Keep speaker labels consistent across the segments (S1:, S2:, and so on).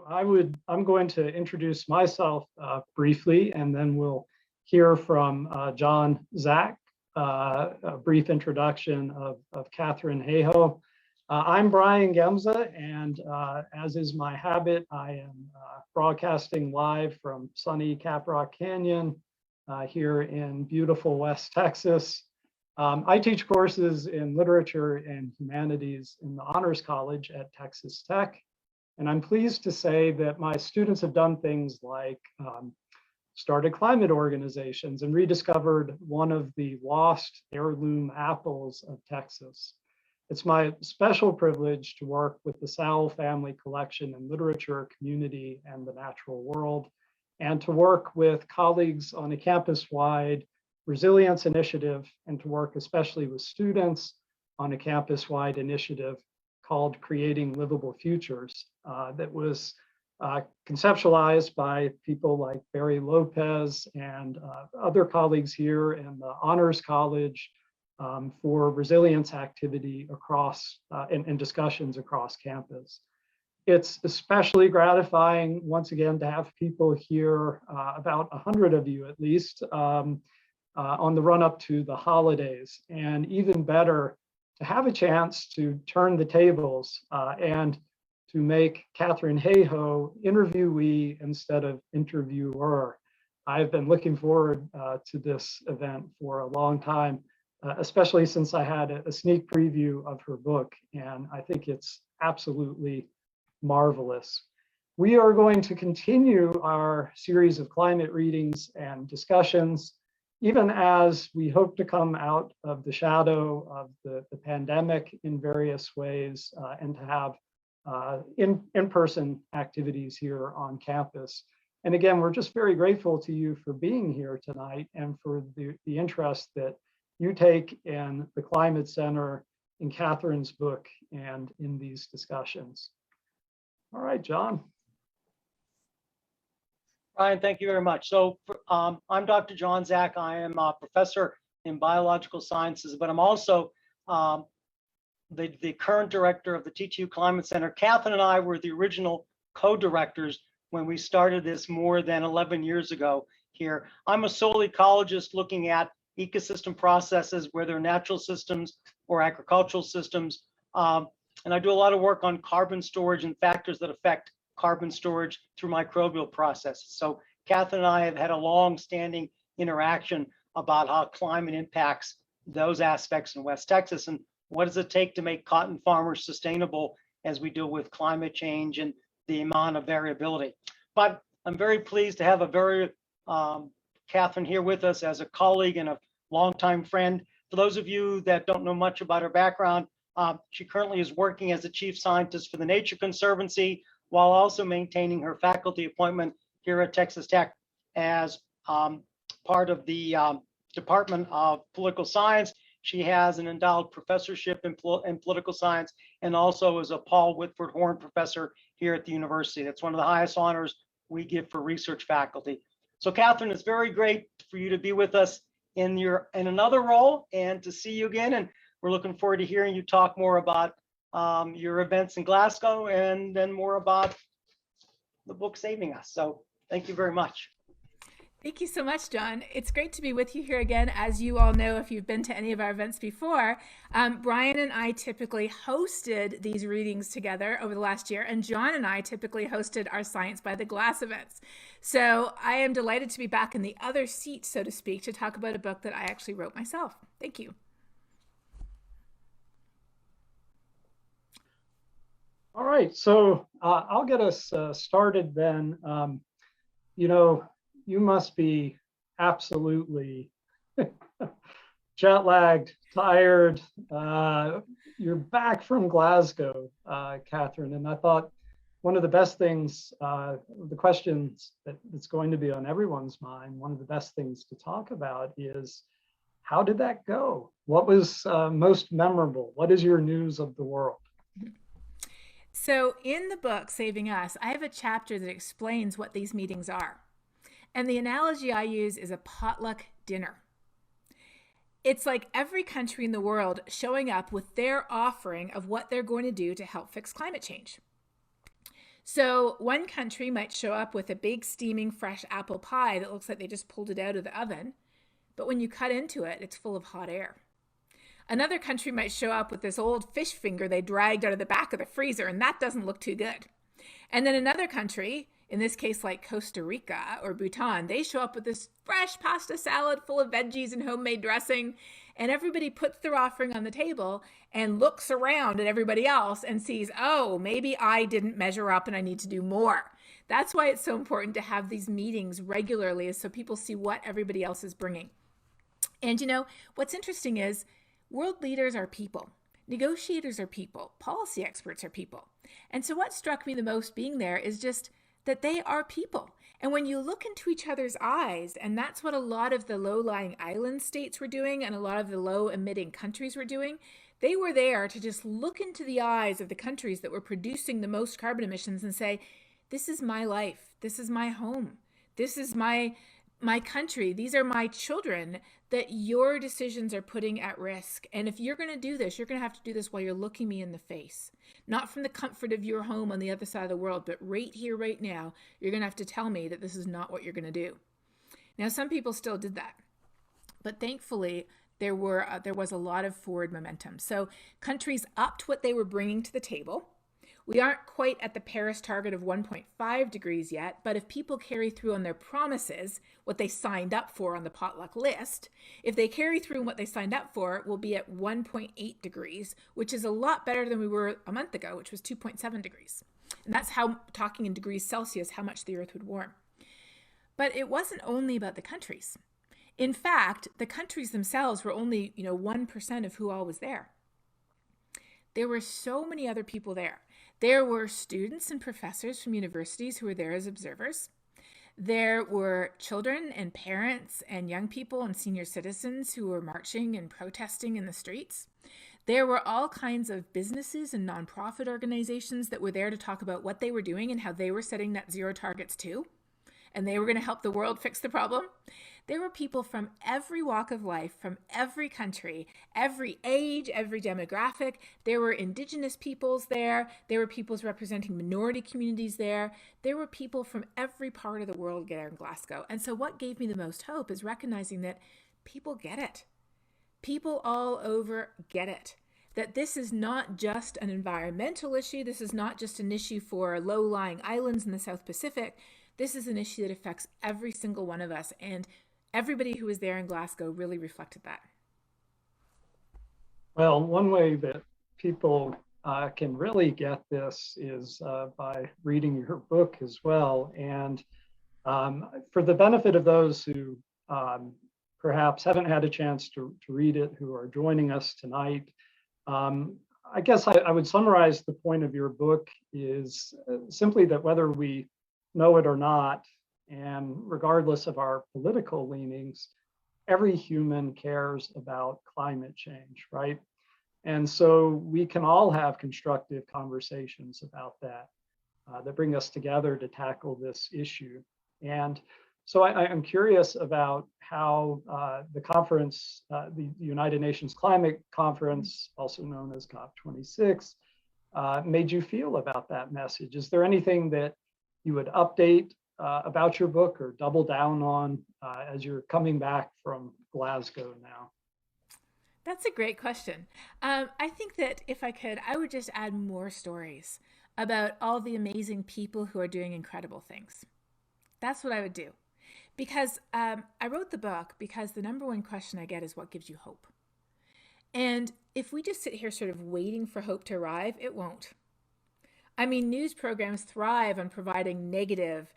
S1: I'm going to introduce myself briefly, and then we'll hear from John Zach, a brief introduction of Katharine Hayhoe. I'm Brian Gemza, and as is my habit, I am broadcasting live from sunny Caprock Canyon here in beautiful West Texas. I teach courses in literature and humanities in the Honors College at Texas Tech. And I'm pleased to say that my students have done things like started climate organizations and rediscovered one of the lost heirloom apples of Texas. It's my special privilege to work with the Sowell Family Collection and Literature Community and the Natural World, and to work with colleagues on a campus-wide resilience initiative, and to work especially with students on a campus-wide initiative called Creating Livable Futures that was conceptualized by people like Barry Lopez and other colleagues here in the Honors College for resilience activity across and discussions across campus. It's especially gratifying once again to have people here, about 100 of you at least, on the run up to the holidays, and even better, to have a chance to turn the tables and to make Katharine Hayhoe interviewee instead of interviewer. I've been looking forward to this event for a long time, especially since I had a sneak preview of her book, and I think it's absolutely marvelous. We are going to continue our series of climate readings and discussions, even as we hope to come out of the shadow of the pandemic in various ways and to have in-person activities here on campus. And again, we're just very grateful to you for being here tonight and for the interest that you take in the Climate Center, in Katharine's book, and in these discussions. All right, John.
S2: Brian, thank you very much. So I'm Dr. John Zach. I am a professor in biological sciences, but I'm also the current director of the TTU Climate Center. Katharine and I were the original co-directors when we started this more than 11 years ago here. I'm a soil ecologist looking at ecosystem processes, whether natural systems or agricultural systems. And I do a lot of work on carbon storage and factors that affect carbon storage through microbial processes. So Katharine and I have had a long-standing interaction about how climate impacts those aspects in West Texas, and what does it take to make cotton farmers sustainable as we deal with climate change and the amount of variability. But I'm very pleased to have a very Katharine here with us as a colleague and a longtime friend. For those of you that don't know much about her background, she currently is working as the chief scientist for the Nature Conservancy, while also maintaining her faculty appointment here at Texas Tech as part of the Department of Political Science. She has an endowed professorship in political science, and also is a Paul Whitfield Horn professor here at the university. That's one of the highest honors we give for research faculty. So Katharine, it's very great for you to be with us in another role and to see you again. And we're looking forward to hearing you talk more about your events in Glasgow, and then more about the book Saving Us. So thank you very much.
S3: Thank you so much, John. It's great to be with you here again. As you all know, if you've been to any of our events before, Brian and I typically hosted these readings together over the last year, and John and I typically hosted our Science by the Glass events. So I am delighted to be back in the other seat, so to speak, to talk about a book that I actually wrote myself. Thank you.
S1: All right, so I'll get us started then. You must be absolutely jet lagged, tired. You're back from Glasgow, Katharine, and I thought one of the best things, the questions that's going to be on everyone's mind, one of the best things to talk about is, how did that go? What was most memorable? What is your news of the world?
S3: So in the book, Saving Us, I have a chapter that explains what these meetings are. And the analogy I use is a potluck dinner. It's like every country in the world showing up with their offering of what they're going to do to help fix climate change. So one country might show up with a big steaming fresh apple pie that looks like they just pulled it out of the oven, but when you cut into it, it's full of hot air. Another country might show up with this old fish finger they dragged out of the back of the freezer, and that doesn't look too good. And then another country, in this case like Costa Rica or Bhutan, they show up with this fresh pasta salad full of veggies and homemade dressing, and everybody puts their offering on the table and looks around at everybody else and sees, oh, maybe I didn't measure up and I need to do more. That's why it's so important to have these meetings regularly, is so people see what everybody else is bringing. And you know, what's interesting is world leaders are people. Negotiators are people. Policy experts are people. And so what struck me the most being there is just that they are people. And when you look into each other's eyes, and that's what a lot of the low-lying island states were doing and a lot of the low-emitting countries were doing, they were there to just look into the eyes of the countries that were producing the most carbon emissions and say, this is my life. This is my home. This is my country. These are my children that your decisions are putting at risk. And if you're going to do this, you're going to have to do this while you're looking me in the face. Not from the comfort of your home on the other side of the world, but right here, right now, you're going to have to tell me that this is not what you're going to do. Now, some people still did that, but thankfully, there was a lot of forward momentum. So countries upped what they were bringing to the table. We aren't quite at the Paris target of 1.5 degrees yet, but if people carry through on their promises, what they signed up for on the potluck list, if they carry through what they signed up for, we'll be at 1.8 degrees, which is a lot better than we were a month ago, which was 2.7 degrees. And that's how, talking in degrees Celsius, how much the Earth would warm. But it wasn't only about the countries. In fact, the countries themselves were only, 1% of who all was there. There were so many other people there. There were students and professors from universities who were there as observers. There were children and parents and young people and senior citizens who were marching and protesting in the streets. There were all kinds of businesses and nonprofit organizations that were there to talk about what they were doing and how they were setting net zero targets too. And they were going to help the world fix the problem. There were people from every walk of life, from every country, every age, every demographic. There were indigenous peoples there. There were peoples representing minority communities there. There were people from every part of the world there in Glasgow. And so what gave me the most hope is recognizing that people get it. People all over get it. That this is not just an environmental issue. This is not just an issue for low-lying islands in the South Pacific. This is an issue that affects every single one of us, and everybody who was there in Glasgow really reflected that.
S1: Well, one way that people can really get this is by reading your book as well. And for the benefit of those who perhaps haven't had a chance to read it, who are joining us tonight, I guess I would summarize the point of your book is simply that whether we know it or not, and regardless of our political leanings, every human cares about climate change, right? And so we can all have constructive conversations about that that bring us together to tackle this issue. And so I'm curious about how the conference, the United Nations Climate Conference, also known as COP26, made you feel about that message. Is there anything that you would update about your book or double down on as you're coming back from Glasgow now?
S3: That's a great question. I think that if I could, I would just add more stories about all the amazing people who are doing incredible things. That's what I would do. Because I wrote the book because the number one question I get is what gives you hope? And if we just sit here sort of waiting for hope to arrive, it won't. I mean, news programs thrive on providing negative,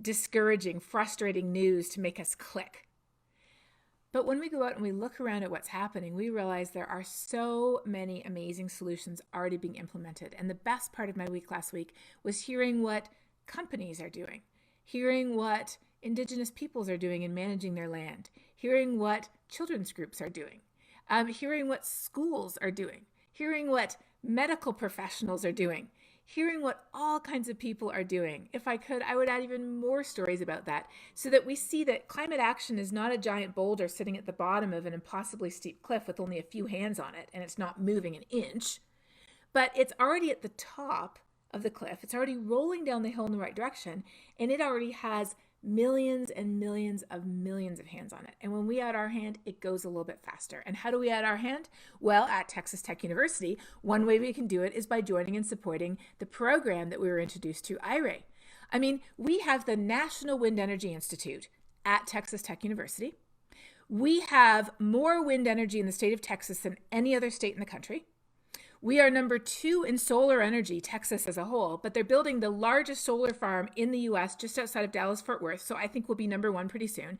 S3: discouraging, frustrating news to make us click. But when we go out and we look around at what's happening, we realize there are so many amazing solutions already being implemented. And the best part of my week last week was hearing what companies are doing, hearing what Indigenous peoples are doing in managing their land, hearing what children's groups are doing, hearing what schools are doing, hearing what medical professionals are doing, hearing what all kinds of people are doing. If I could, I would add even more stories about that so that we see that climate action is not a giant boulder sitting at the bottom of an impossibly steep cliff with only a few hands on it and it's not moving an inch, but it's already at the top of the cliff. It's already rolling down the hill in the right direction, and it already has millions and millions of hands on it. And when we add our hand, it goes a little bit faster. And how do we add our hand? Well, at Texas Tech University, one way we can do it is by joining and supporting the program that we were introduced to, IRA. I mean, we have the National Wind Energy Institute at Texas Tech University. We have more wind energy in the state of Texas than any other state in the country. We are number 2 in solar energy, Texas as a whole, but they're building the largest solar farm in the US just outside of Dallas-Fort Worth, so I think we'll be number 1 pretty soon.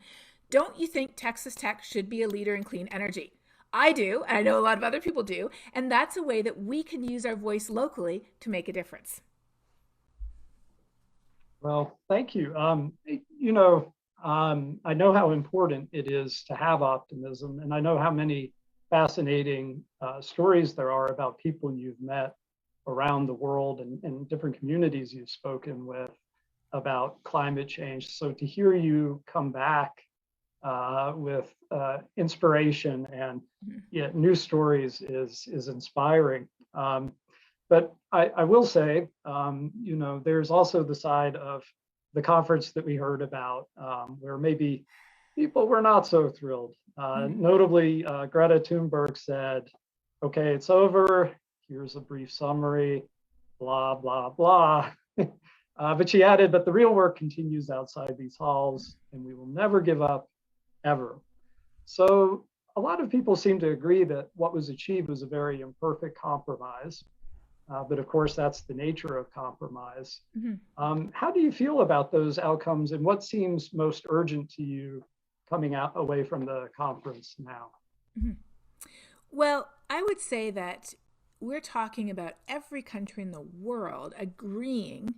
S3: Don't you think Texas Tech should be a leader in clean energy? I do, and I know a lot of other people do, and that's a way that we can use our voice locally to make a difference.
S1: Well, thank you. I know how important it is to have optimism, and I know how many fascinating stories there are about people you've met around the world and different communities you've spoken with about climate change. So to hear you come back with inspiration and new stories is inspiring. But I will say, there's also the side of the conference that we heard about where maybe people were not so thrilled. Notably, Greta Thunberg said, okay, it's over. Here's a brief summary, blah, blah, blah. But she added, but the real work continues outside these halls and we will never give up, ever. So a lot of people seem to agree that what was achieved was a very imperfect compromise. But of course, that's the nature of compromise. How do you feel about those outcomes and what seems most urgent to you coming out away from the conference now?
S3: Well, I would say that we're talking about every country in the world agreeing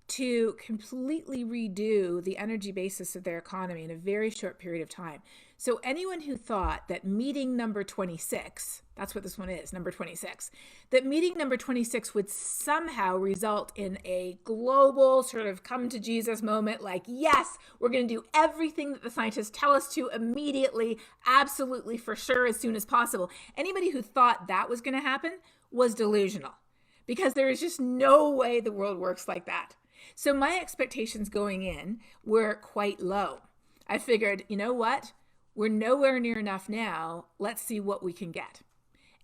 S3: to completely redo the energy basis of their economy in a very short period of time. So anyone who thought that meeting number 26, that's what this one is, number 26, that meeting number 26 would somehow result in a global sort of come to Jesus moment, like, yes, we're going to do everything that the scientists tell us to immediately, absolutely, for sure, as soon as possible. Anybody who thought that was going to happen was delusional, because there is just no way the world works like that. So my expectations going in were quite low. I figured, you know what? We're nowhere near enough now. Let's see what we can get.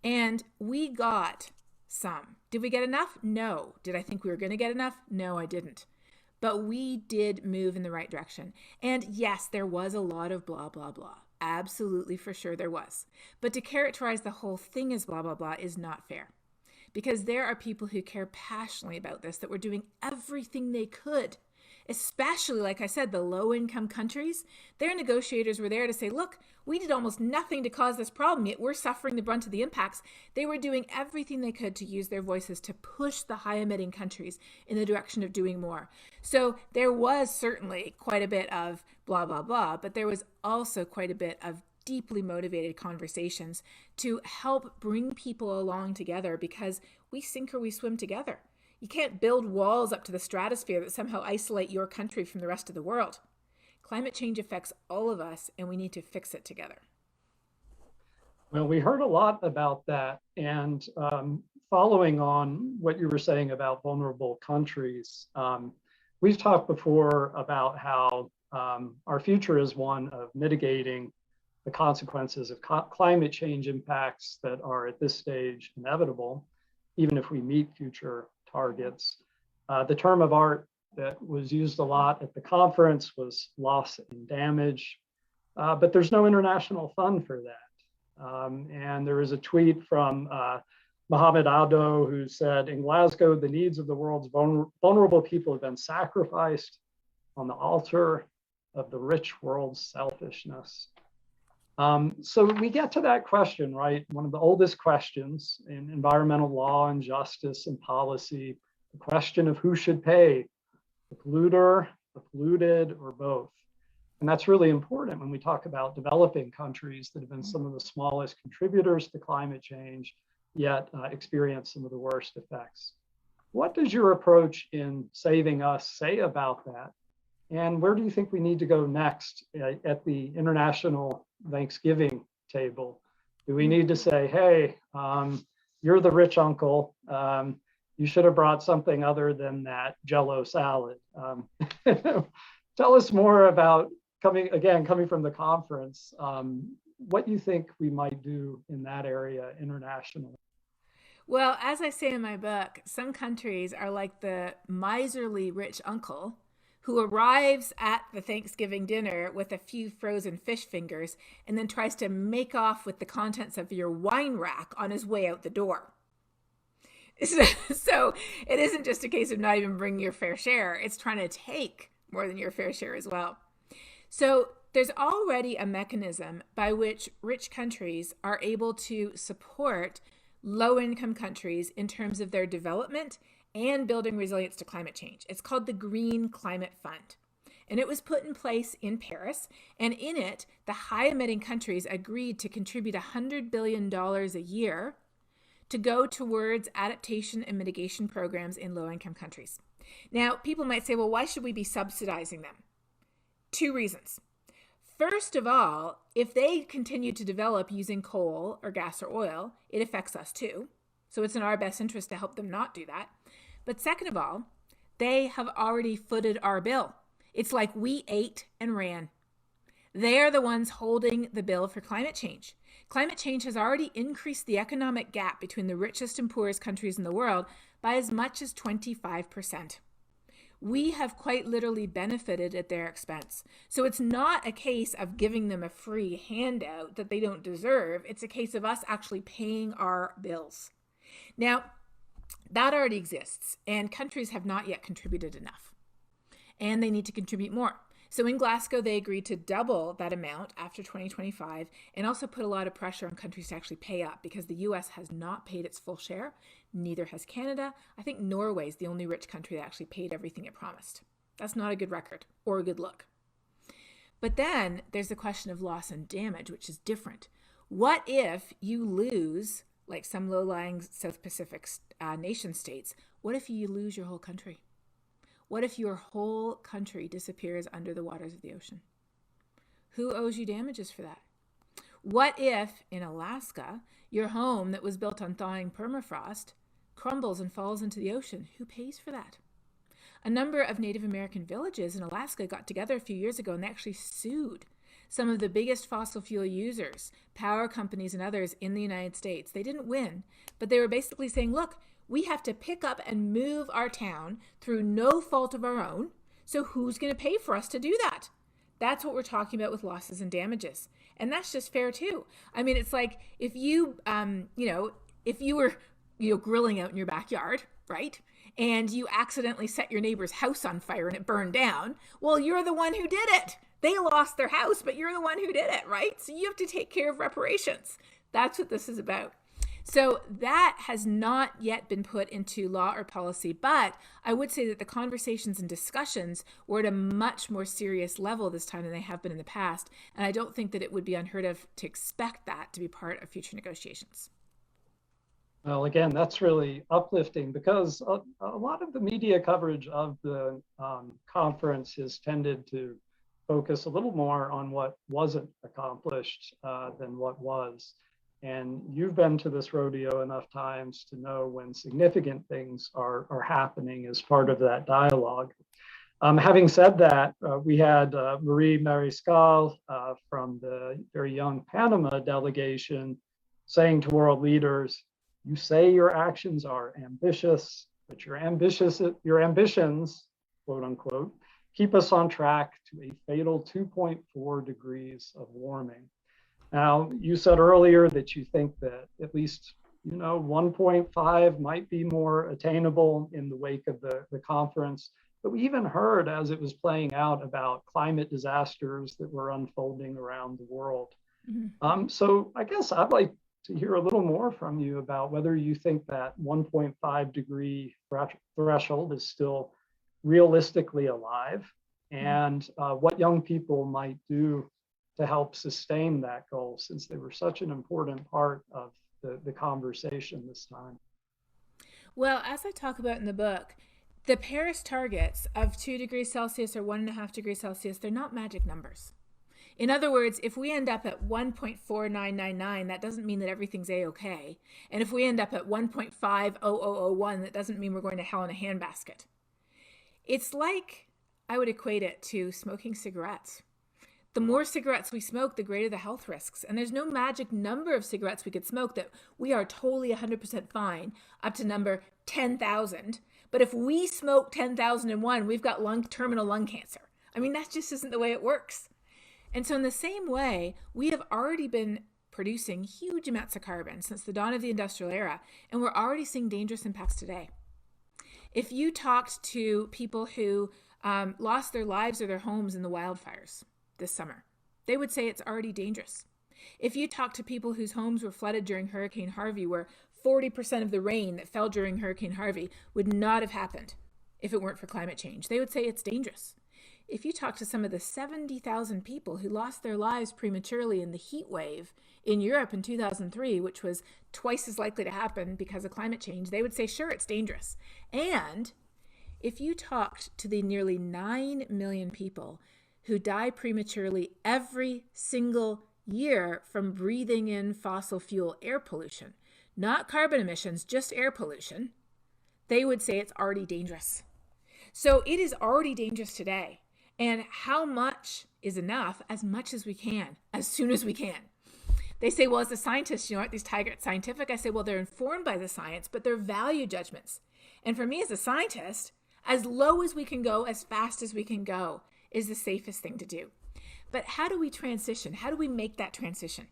S3: And we got some. Did we get enough? No. Did I think we were going to get enough? No, I didn't. But we did move in the right direction. And yes, there was a lot of blah, blah, blah. Absolutely, for sure there was. But to characterize the whole thing as blah, blah, blah is not fair. Because there are people who care passionately about this, that were doing everything they could, especially, like I said, the low-income countries. Their negotiators were there to say, look, we did almost nothing to cause this problem, yet we're suffering the brunt of the impacts. They were doing everything they could to use their voices to push the high-emitting countries in the direction of doing more. So there was certainly quite a bit of blah, blah, blah, but there was also quite a bit of deeply motivated conversations to help bring people along together, because we sink or we swim together. You can't build walls up to the stratosphere that somehow isolate your country from the rest of the world. Climate change affects all of us, and we need to fix it together.
S1: Well, we heard a lot about that. And following on what you were saying about vulnerable countries, we've talked before about how our future is one of mitigating the consequences of climate change impacts that are at this stage inevitable, even if we meet future targets. The term of art that was used a lot at the conference was loss and damage, but there's no international fund for that. And there is a tweet from Mohammed Ado, who said, in Glasgow, the needs of the world's vulnerable people have been sacrificed on the altar of the rich world's selfishness. So we get to that question, right? One of the oldest questions in environmental law and justice and policy, the question of who should pay, the polluter, the polluted, or both. And that's really important when we talk about developing countries that have been some of the smallest contributors to climate change, yet experience some of the worst effects. What does your approach in saving us say about that? And where do you think we need to go next at the international Thanksgiving table? Do we need to say, hey, you're the rich uncle, you should have brought something other than that Jell-O salad. Tell us more about coming from the conference, what you think we might do in that area internationally.
S3: Well, as I say in my book, some countries are like the miserly rich uncle who arrives at the Thanksgiving dinner with a few frozen fish fingers and then tries to make off with the contents of your wine rack on his way out the door. So it isn't just a case of not even bringing your fair share, it's trying to take more than your fair share as well. So there's already a mechanism by which rich countries are able to support low-income countries in terms of their development and building resilience to climate change. It's called the Green Climate Fund. And it was put in place in Paris. And in it, the high-emitting countries agreed to contribute $100 billion a year to go towards adaptation and mitigation programs in low-income countries. Now, people might say, well, why should we be subsidizing them? 2 reasons. First of all, if they continue to develop using coal or gas or oil, it affects us too. So it's in our best interest to help them not do that. But second of all, they have already footed our bill. It's like we ate and ran. They are the ones holding the bill for climate change. Climate change has already increased the economic gap between the richest and poorest countries in the world by as much as 25%. We have quite literally benefited at their expense. So it's not a case of giving them a free handout that they don't deserve. It's a case of us actually paying our bills. Now, that already exists, and countries have not yet contributed enough, and they need to contribute more. So in Glasgow, they agreed to double that amount after 2025 and also put a lot of pressure on countries to actually pay up because the US has not paid its full share. Neither has Canada. I think Norway is the only rich country that actually paid everything it promised. That's not a good record or a good look. But then there's the question of loss and damage, which is different. What if you lose, like some low-lying South Pacific nation states, what if you lose your whole country? What if your whole country disappears under the waters of the ocean? Who owes you damages for that? What if, in Alaska, your home that was built on thawing permafrost crumbles and falls into the ocean? Who pays for that? A number of Native American villages in Alaska got together a few years ago and they actually sued some of the biggest fossil fuel users, power companies and others in the United States. They didn't win, but they were basically saying, look, we have to pick up and move our town through no fault of our own. So who's going to pay for us to do that? That's what we're talking about with losses and damages. And that's just fair too. I mean, it's like if you, if you were, grilling out in your backyard, right? And you accidentally set your neighbor's house on fire and it burned down. Well, you're the one who did it. They lost their house, but you're the one who did it, right? So you have to take care of reparations. That's what this is about. So that has not yet been put into law or policy, but I would say that the conversations and discussions were at a much more serious level this time than they have been in the past. And I don't think that it would be unheard of to expect that to be part of future negotiations.
S1: Well, again, that's really uplifting because a lot of the media coverage of the conference has tended to focus a little more on what wasn't accomplished than what was. And you've been to this rodeo enough times to know when significant things are happening as part of that dialogue. Having said that, we had Marie Mariscal from the very young Panama delegation saying to world leaders, you say your actions are ambitious, but your ambitions, quote unquote, keep us on track to a fatal 2.4 degrees of warming. Now, you said earlier that you think that at least 1.5 might be more attainable in the wake of the conference. But we even heard as it was playing out about climate disasters that were unfolding around the world. Mm-hmm. So I guess I'd like to hear a little more from you about whether you think that 1.5 degree threshold is still realistically alive and what young people might do to help sustain that goal, since they were such an important part of the conversation this time.
S3: Well, as I talk about in the book, the Paris targets of 2 degrees Celsius or 1.5 degrees Celsius, they're not magic numbers. In other words, if we end up at 1.4999, that doesn't mean that everything's A-okay. And if we end up at 1.50001, that doesn't mean we're going to hell in a handbasket. It's like, I would equate it to smoking cigarettes. The more cigarettes we smoke, the greater the health risks. And there's no magic number of cigarettes we could smoke that we are totally 100% fine up to number 10,000. But if we smoke 10,001, we've got terminal lung cancer. I mean, that just isn't the way it works. And so in the same way, we have already been producing huge amounts of carbon since the dawn of the industrial era, and we're already seeing dangerous impacts today. If you talked to people who lost their lives or their homes in the wildfires this summer, they would say it's already dangerous. If you talk to people whose homes were flooded during Hurricane Harvey, where 40% of the rain that fell during Hurricane Harvey would not have happened if it weren't for climate change, they would say it's dangerous. If you talk to some of the 70,000 people who lost their lives prematurely in the heat wave in Europe in 2003, which was twice as likely to happen because of climate change, they would say, sure, it's dangerous. And if you talked to the nearly 9 million people who die prematurely every single year from breathing in fossil fuel air pollution, not carbon emissions, just air pollution, they would say it's already dangerous. So it is already dangerous today. And how much is enough? As much as we can, as soon as we can. They say, well, as a scientist, aren't these targets scientific? I say, well, they're informed by the science, but they're value judgments. And for me as a scientist, as low as we can go, as fast as we can go, is the safest thing to do. But how do we transition? How do we make that transition?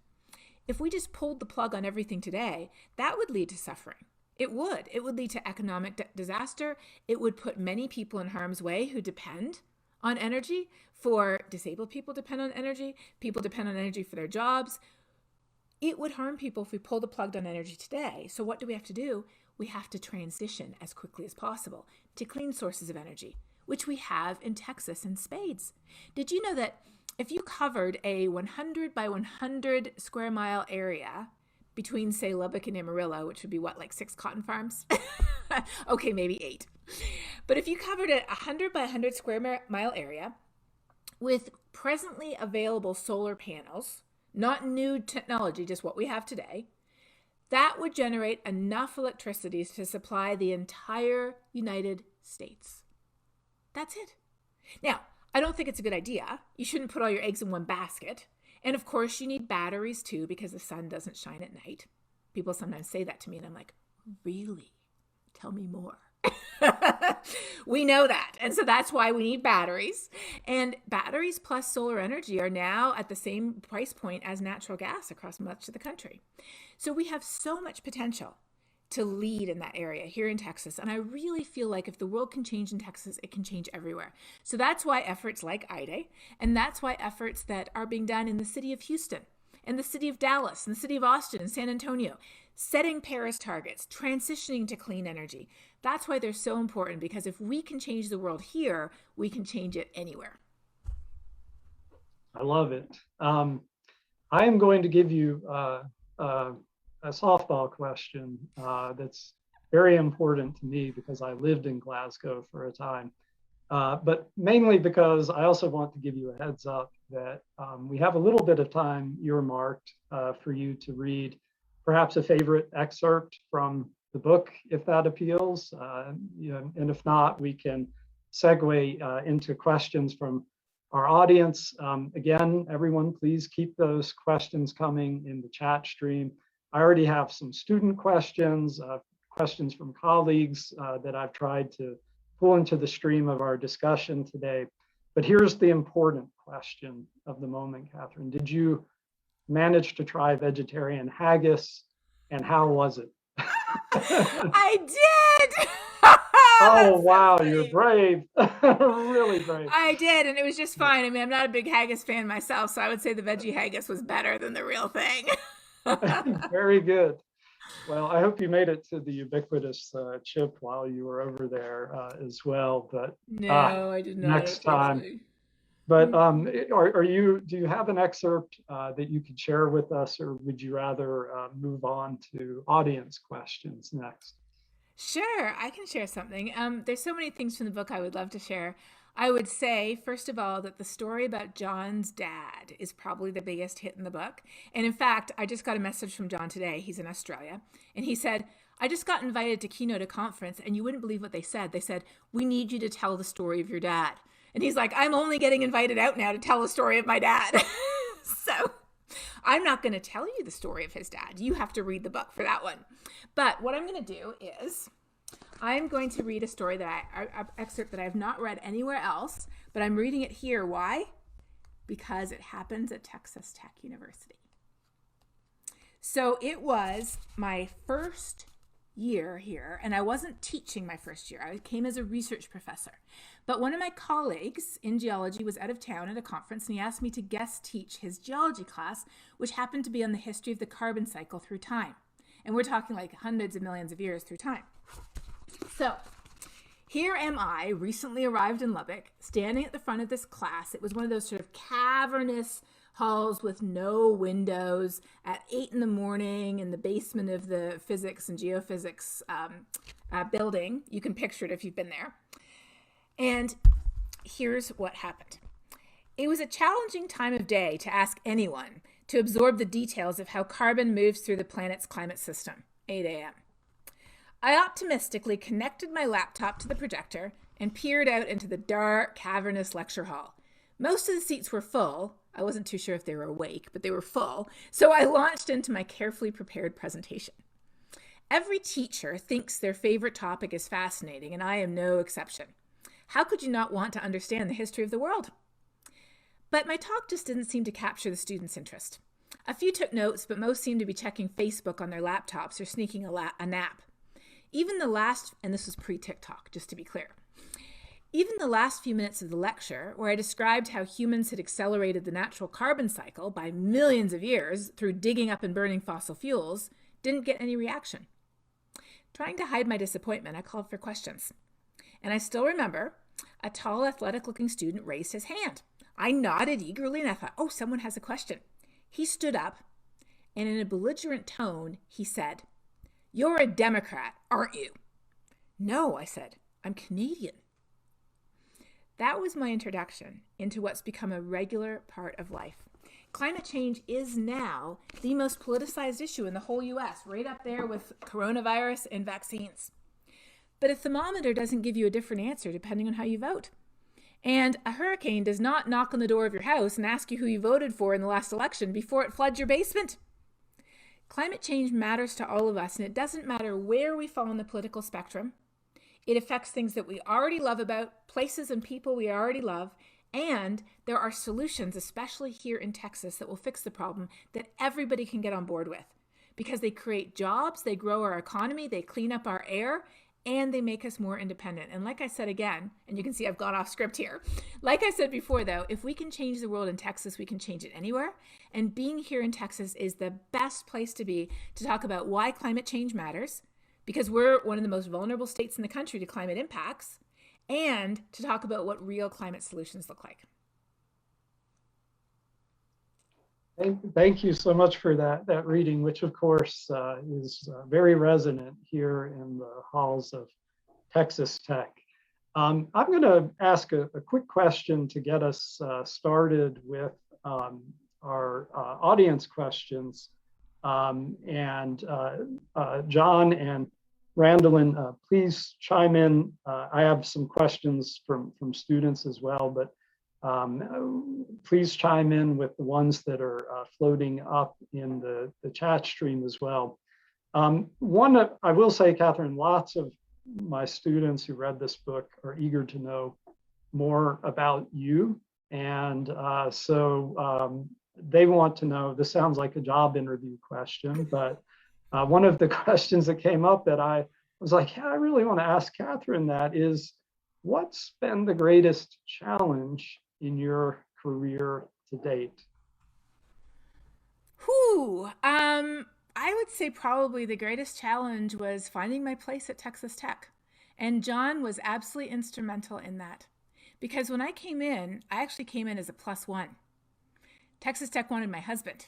S3: If we just pulled the plug on everything today, that would lead to suffering. It would. It would lead to economic disaster. It would put many people in harm's way who depend on energy. For disabled people depend on energy. People depend on energy for their jobs. It would harm people if we pull the plug on energy today. So what do we have to do? We have to transition as quickly as possible to clean sources of energy, which we have in Texas in spades. Did you know that if you covered a 100 by 100 square mile area between, say, Lubbock and Amarillo, which would be what, like 6 cotton farms? Okay, maybe 8. But if you covered a 100 by 100 square mile area with presently available solar panels, not new technology, just what we have today, that would generate enough electricity to supply the entire United States. That's it. Now, I don't think it's a good idea. You shouldn't put all your eggs in one basket. And of course, you need batteries too, because the sun doesn't shine at night. People sometimes say that to me, and I'm like, really? Tell me more. We know that. And so that's why we need batteries. And batteries plus solar energy are now at the same price point as natural gas across much of the country. So we have so much potential to lead in that area here in Texas. And I really feel like if the world can change in Texas, it can change everywhere. So that's why efforts like IDE, and that's why efforts that are being done in the city of Houston, and the city of Dallas, and the city of Austin, and San Antonio, setting Paris targets, transitioning to clean energy. That's why they're so important, because if we can change the world here, we can change it anywhere.
S1: I love it. I am going to give you a softball question that's very important to me because I lived in Glasgow for a time, but mainly because I also want to give you a heads up that we have a little bit of time earmarked for you to read perhaps a favorite excerpt from the book, if that appeals, and if not, we can segue into questions from our audience. Again, everyone, please keep those questions coming in the chat stream. I already have some student questions, questions from colleagues that I've tried to pull into the stream of our discussion today. But here's the important question of the moment, Katharine. Did you manage to try vegetarian haggis, and how was it?
S3: I did!
S1: Oh, wow, you're brave. Really brave.
S3: I did, and it was just fine. I mean, I'm not a big haggis fan myself, so I would say the veggie haggis was better than the real thing.
S1: Very good. Well, I hope you made it to the ubiquitous chip while you were over there as well. But
S3: no, I did not.
S1: Next time. But do you have an excerpt that you could share with us, or would you rather move on to audience questions next?
S3: Sure, I can share something. There's so many things from the book I would love to share. I would say, first of all, that the story about John's dad is probably the biggest hit in the book. And in fact, I just got a message from John today. He's in Australia. And he said, I just got invited to keynote a conference, and you wouldn't believe what they said. They said, we need you to tell the story of your dad. And he's like, I'm only getting invited out now to tell the story of my dad. So I'm not going to tell you the story of his dad. You have to read the book for that one. But what I'm going to do is I'm going to read a story that excerpt that I have not read anywhere else, but I'm reading it here. Why? Because it happens at Texas Tech University. So it was my first year here, and I wasn't teaching my first year. I came as a research professor. But one of my colleagues in geology was out of town at a conference, and he asked me to guest teach his geology class, which happened to be on the history of the carbon cycle through time. And we're talking like hundreds of millions of years through time. So here am I, recently arrived in Lubbock, standing at the front of this class. It was one of those sort of cavernous halls with no windows at 8 in the morning in the basement of the physics and geophysics building. You can picture it if you've been there. And here's what happened. It was a challenging time of day to ask anyone to absorb the details of how carbon moves through the planet's climate system, 8 a.m. I optimistically connected my laptop to the projector and peered out into the dark, cavernous lecture hall. Most of the seats were full. I wasn't too sure if they were awake, but they were full. So I launched into my carefully prepared presentation. Every teacher thinks their favorite topic is fascinating, and I am no exception. How could you not want to understand the history of the world? But my talk just didn't seem to capture the students' interest. A few took notes, but most seemed to be checking Facebook on their laptops or sneaking a nap. Even the last, and this was pre-TikTok, just to be clear, even the last few minutes of the lecture, where I described how humans had accelerated the natural carbon cycle by millions of years through digging up and burning fossil fuels, didn't get any reaction. Trying to hide my disappointment, I called for questions. And I still remember a tall, athletic-looking student raised his hand. I nodded eagerly, and I thought, oh, someone has a question. He stood up, and in a belligerent tone, he said, "You're a Democrat, aren't you?" "No," I said, "I'm Canadian." That was my introduction into what's become a regular part of life. Climate change is now the most politicized issue in the whole US, right up there with coronavirus and vaccines. But a thermometer doesn't give you a different answer depending on how you vote. And a hurricane does not knock on the door of your house and ask you who you voted for in the last election before it floods your basement. Climate change matters to all of us, and it doesn't matter where we fall on the political spectrum. It affects things that we already love about, places and people we already love, and there are solutions, especially here in Texas, that will fix the problem that everybody can get on board with. Because they create jobs, they grow our economy, they clean up our air, and they make us more independent. And like I said again, and you can see I've gone off script here. Like I said before, though, if we can change the world in Texas, we can change it anywhere. And being here in Texas is the best place to be to talk about why climate change matters, because we're one of the most vulnerable states in the country to climate impacts, and to talk about what real climate solutions look like.
S1: Thank you so much for that reading, which of course is very resonant here in the halls of Texas Tech. I'm going to ask a quick question to get us started with our audience questions. John and Randolyn, please chime in. I have some questions from students as well, but please chime in with the ones that are floating up in the chat stream as well. One, I will say, Katharine, lots of my students who read this book are eager to know more about you. And so they want to know, this sounds like a job interview question, but one of the questions that came up that I was like, yeah, I really want to ask Katharine that is, what's been the greatest challenge in your career to date?
S3: I would say probably the greatest challenge was finding my place at Texas Tech. And John was absolutely instrumental in that. Because when I came in, I actually came in as a +1. Texas Tech wanted my husband,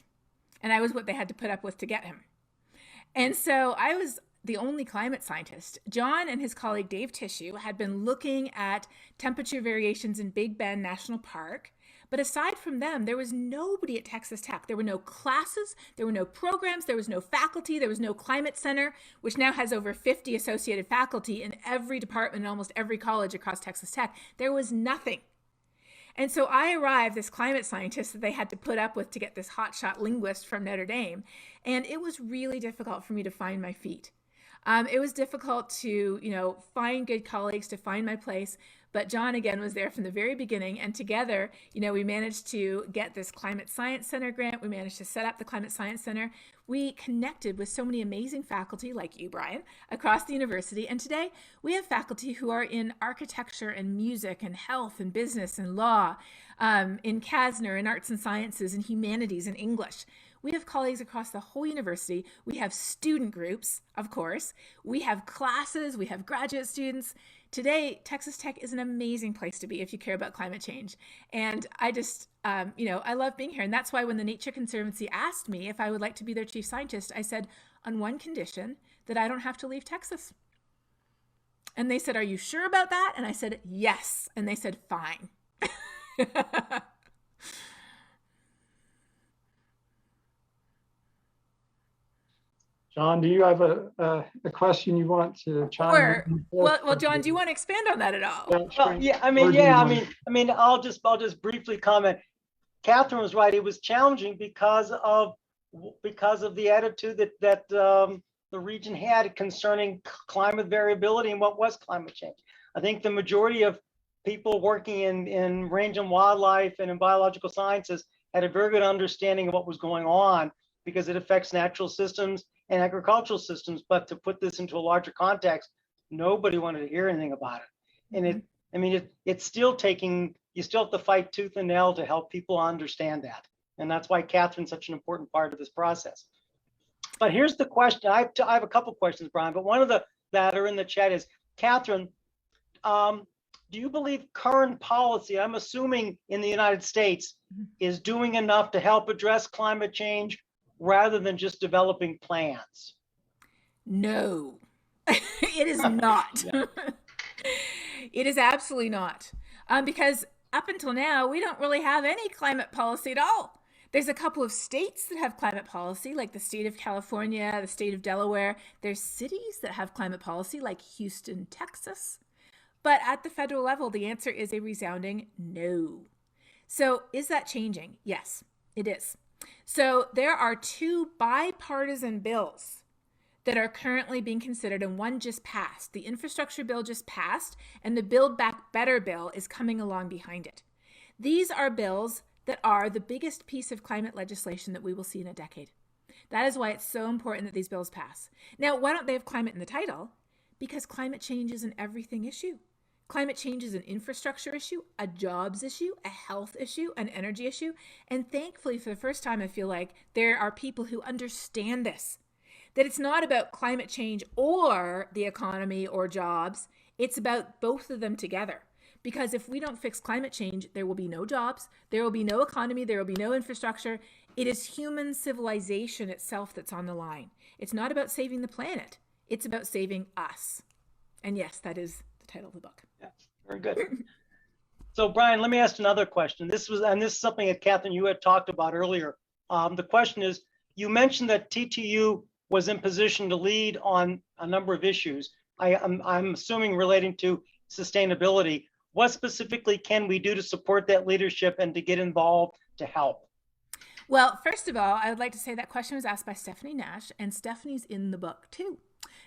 S3: and I was what they had to put up with to get him. And so the only climate scientist. John and his colleague Dave Tissue had been looking at temperature variations in Big Bend National Park. But aside from them, there was nobody at Texas Tech. There were no classes, there were no programs, there was no faculty, there was no climate center, which now has over 50 associated faculty in every department in almost every college across Texas Tech. There was nothing. And so I arrived, this climate scientist that they had to put up with to get this hotshot linguist from Notre Dame. And it was really difficult for me to find my feet. It was difficult to, find good colleagues, to find my place. But John, again, was there from the very beginning. And together, we managed to get this Climate Science Center grant. We managed to set up the Climate Science Center. We connected with so many amazing faculty like you, Brian, across the university. And today we have faculty who are in architecture and music and health and business and law, in Kasner, in arts and sciences and humanities and English. We have colleagues across the whole university. We have student groups, of course. We have classes. We have graduate students. Today, Texas Tech is an amazing place to be if you care about climate change. And I just, I love being here. And that's why when the Nature Conservancy asked me if I would like to be their chief scientist, I said, on one condition, that I don't have to leave Texas. And they said, are you sure about that? And I said, yes. And they said, fine.
S1: John, do you have a question you want to chime in?
S3: Well, John, do you want to expand on that at all?
S2: I'll just briefly comment. Katharine was right. It was challenging because of the attitude that the region had concerning climate variability and what was climate change. I think the majority of people working in range and wildlife and in biological sciences had a very good understanding of what was going on because it affects natural systems and agricultural systems. But to put this into a larger context, nobody wanted to hear anything about it. And it's still you still have to fight tooth and nail to help people understand that. And that's why Katharine's such an important part of this process. But here's the question. I have a couple questions, Brian, but one of that are in the chat is, Katharine, do you believe current policy, I'm assuming in the United States, is doing enough to help address climate change rather than just developing plans?
S3: No, it is not. It is absolutely not. Because up until now, we don't really have any climate policy at all. There's a couple of states that have climate policy, like the state of California, the state of Delaware. There's cities that have climate policy, like Houston, Texas. But at the federal level, the answer is a resounding no. So is that changing? Yes, it is. So there are two bipartisan bills that are currently being considered, and one just passed. The infrastructure bill just passed, and the Build Back Better bill is coming along behind it. These are bills that are the biggest piece of climate legislation that we will see in a decade. That is why it's so important that these bills pass. Now, why don't they have climate in the title? Because climate change is an everything issue. Climate change is an infrastructure issue, a jobs issue, a health issue, an energy issue. And thankfully, for the first time, I feel like there are people who understand this, that it's not about climate change or the economy or jobs. It's about both of them together. Because if we don't fix climate change, there will be no jobs, there will be no economy, there will be no infrastructure. It is human civilization itself that's on the line. It's not about saving the planet. It's about saving us. And yes, that is the title of the book.
S2: Yeah, very good. So Brian, let me ask another question. This is something that Katharine, you had talked about earlier. The question is, you mentioned that TTU was in position to lead on a number of issues. I'm assuming relating to sustainability. What specifically can we do to support that leadership and to get involved to help?
S3: Well, first of all, I would like to say that question was asked by Stephanie Nash, and Stephanie's in the book too.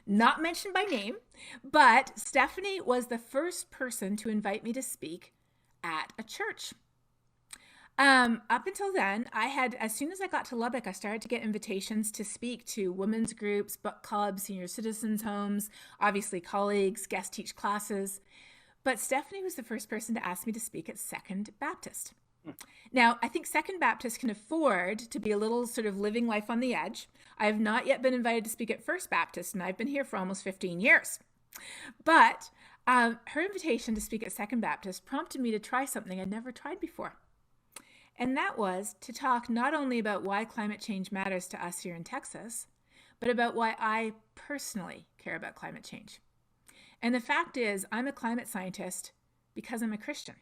S3: Not mentioned by name, but Stephanie was the first person to invite me to speak at a church. Up until then, as soon as I got to Lubbock, I started to get invitations to speak to women's groups, book clubs, senior citizens' homes, obviously colleagues, guest teach classes. But Stephanie was the first person to ask me to speak at Second Baptist. Now, I think Second Baptist can afford to be a little sort of living life on the edge. I have not yet been invited to speak at First Baptist, and I've been here for almost 15 years. But her invitation to speak at Second Baptist prompted me to try something I'd never tried before. And that was to talk not only about why climate change matters to us here in Texas, but about why I personally care about climate change. And the fact is, I'm a climate scientist because I'm a Christian.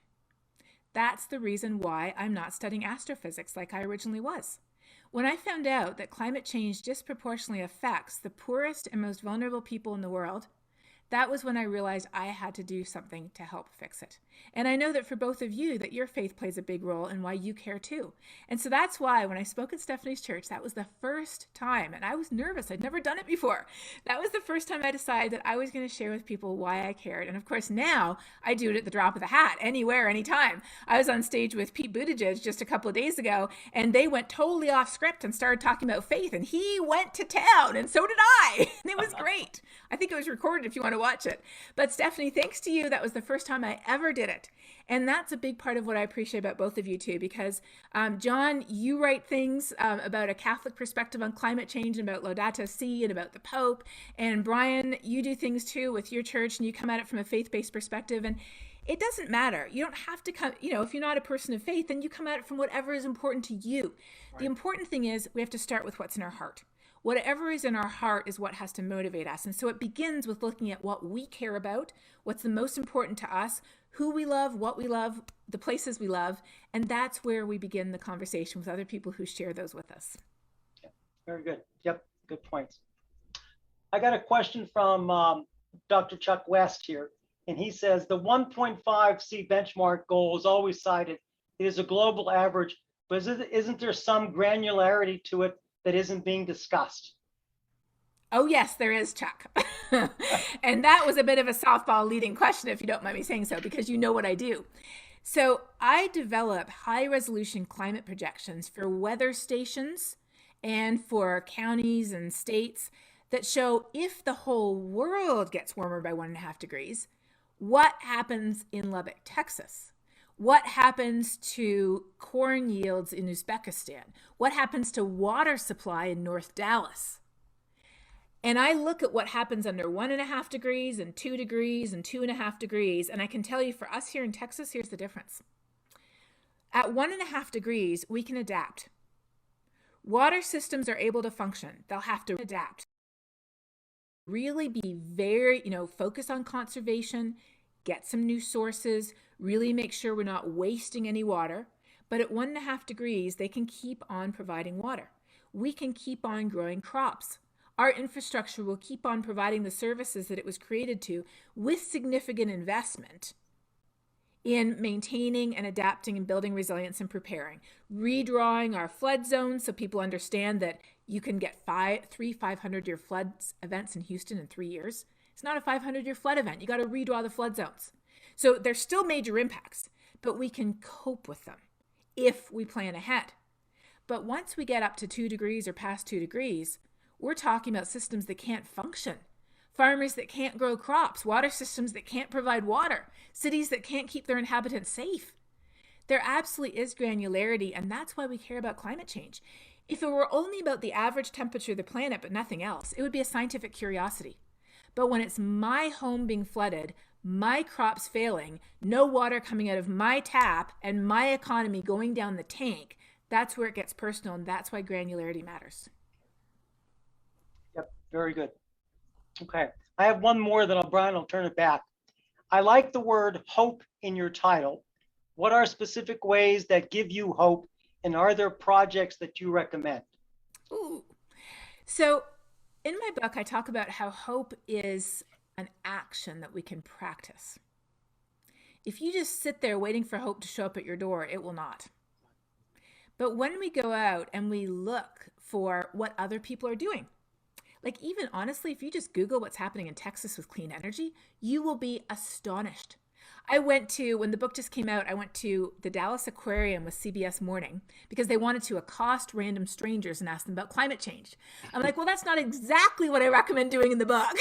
S3: That's the reason why I'm not studying astrophysics like I originally was. When I found out that climate change disproportionately affects the poorest and most vulnerable people in the world, that was when I realized I had to do something to help fix it. And I know that for both of you, that your faith plays a big role in why you care too. And so that's why when I spoke at Stephanie's church, that was the first time, and I was nervous. I'd never done it before. That was the first time I decided that I was going to share with people why I cared. And of course, now I do it at the drop of the hat, anywhere, anytime. I was on stage with Pete Buttigieg just a couple of days ago, and they went totally off script and started talking about faith, and he went to town, and so did I. And it was great. I think it was recorded if you want to watch it. But Stephanie, thanks to you, that was the first time I ever did it. And that's a big part of what I appreciate about both of you too, because John, you write things about a Catholic perspective on climate change and about Laudato Si and about the Pope. And Brian, you do things too with your church and you come at it from a faith-based perspective. And it doesn't matter. You don't have to come, if you're not a person of faith, then you come at it from whatever is important to you. Right. The important thing is we have to start with what's in our heart. Whatever is in our heart is what has to motivate us. And so it begins with looking at what we care about, what's the most important to us, who we love, what we love, the places we love. And that's where we begin the conversation with other people who share those with us.
S2: Yeah, very good. Yep, good points. I got a question from Dr. Chuck West here. And he says the 1.5 C benchmark goal is always cited. It is a global average, but isn't there some granularity to it that isn't being discussed?
S3: Oh, yes, there is, Chuck. And that was a bit of a softball leading question, if you don't mind me saying so, because you know what I do. So I develop high resolution climate projections for weather stations and for counties and states that show if the whole world gets warmer by 1.5 degrees, what happens in Lubbock, Texas? What happens to corn yields in Uzbekistan? What happens to water supply in North Dallas? And I look at what happens under 1.5 degrees and 2 degrees and 2.5 degrees. And I can tell you for us here in Texas, here's the difference. At 1.5 degrees, we can adapt. Water systems are able to function. They'll have to adapt. Really be very, focus on conservation, get some new sources, really make sure we're not wasting any water. But at 1.5 degrees, they can keep on providing water. We can keep on growing crops. Our infrastructure will keep on providing the services that it was created to with significant investment in maintaining and adapting and building resilience and preparing. Redrawing our flood zones so people understand that you can get 3 500-year flood events in Houston in 3 years. It's not a 500-year flood event. You got to redraw the flood zones. So there's still major impacts, but we can cope with them if we plan ahead. But once we get up to 2 degrees or past 2 degrees, we're talking about systems that can't function, farmers that can't grow crops, water systems that can't provide water, cities that can't keep their inhabitants safe. There absolutely is granularity, and that's why we care about climate change. If it were only about the average temperature of the planet but nothing else, it would be a scientific curiosity. But when it's my home being flooded, my crops failing, no water coming out of my tap, and my economy going down the tank, that's where it gets personal, and that's why granularity matters.
S2: Yep, very good. Okay, I have one more, then Brian will turn it back. I like the word hope in your title. What are specific ways that give you hope, and are there projects that you recommend?
S3: Ooh. So in my book, I talk about how hope is an action that we can practice. If you just sit there waiting for hope to show up at your door, it will not. But when we go out and we look for what other people are doing, like even honestly, if you just Google what's happening in Texas with clean energy, you will be astonished. When the book just came out, I went to the Dallas Aquarium with CBS Morning because they wanted to accost random strangers and ask them about climate change. I'm like, well, that's not exactly what I recommend doing in the book.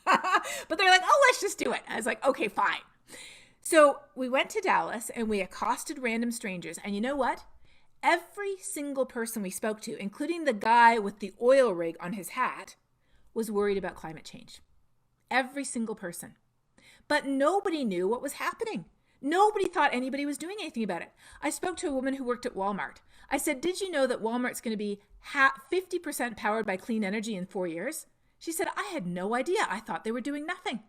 S3: But they're like, oh, let's just do it. I was like, okay, fine. So we went to Dallas and we accosted random strangers. And you know what? Every single person we spoke to, including the guy with the oil rig on his hat, was worried about climate change. Every single person. But nobody knew what was happening. Nobody thought anybody was doing anything about it. I spoke to a woman who worked at Walmart. I said, did you know that Walmart's going to be 50% powered by clean energy in 4 years? She said, I had no idea. I thought they were doing nothing.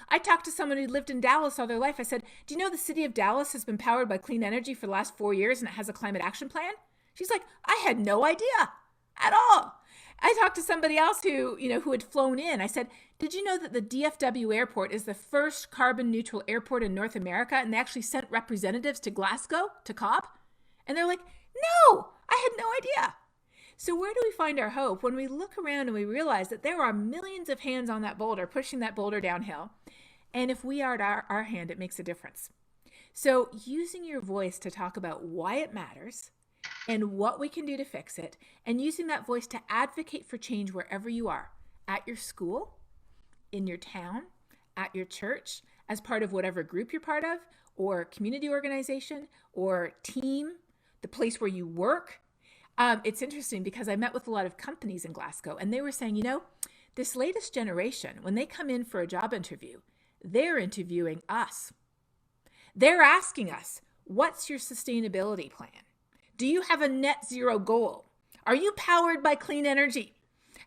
S3: I talked to someone who lived in Dallas all their life. I said, do you know the city of Dallas has been powered by clean energy for the last 4 years and it has a climate action plan? She's like, I had no idea at all. I talked to somebody else who had flown in. I said, did you know that the DFW airport is the first carbon neutral airport in North America? And they actually sent representatives to Glasgow, to COP. And they're like, no, I had no idea. So where do we find our hope? When we look around and we realize that there are millions of hands on that boulder, pushing that boulder downhill. And if we are at our hand, it makes a difference. So using your voice to talk about why it matters and what we can do to fix it, and using that voice to advocate for change wherever you are, at your school, in your town, at your church, as part of whatever group you're part of, or community organization, or team, the place where you work. It's interesting because I met with a lot of companies in Glasgow, and they were saying, this latest generation, when they come in for a job interview, they're interviewing us. They're asking us, what's your sustainability plan? Do you have a net zero goal? Are you powered by clean energy?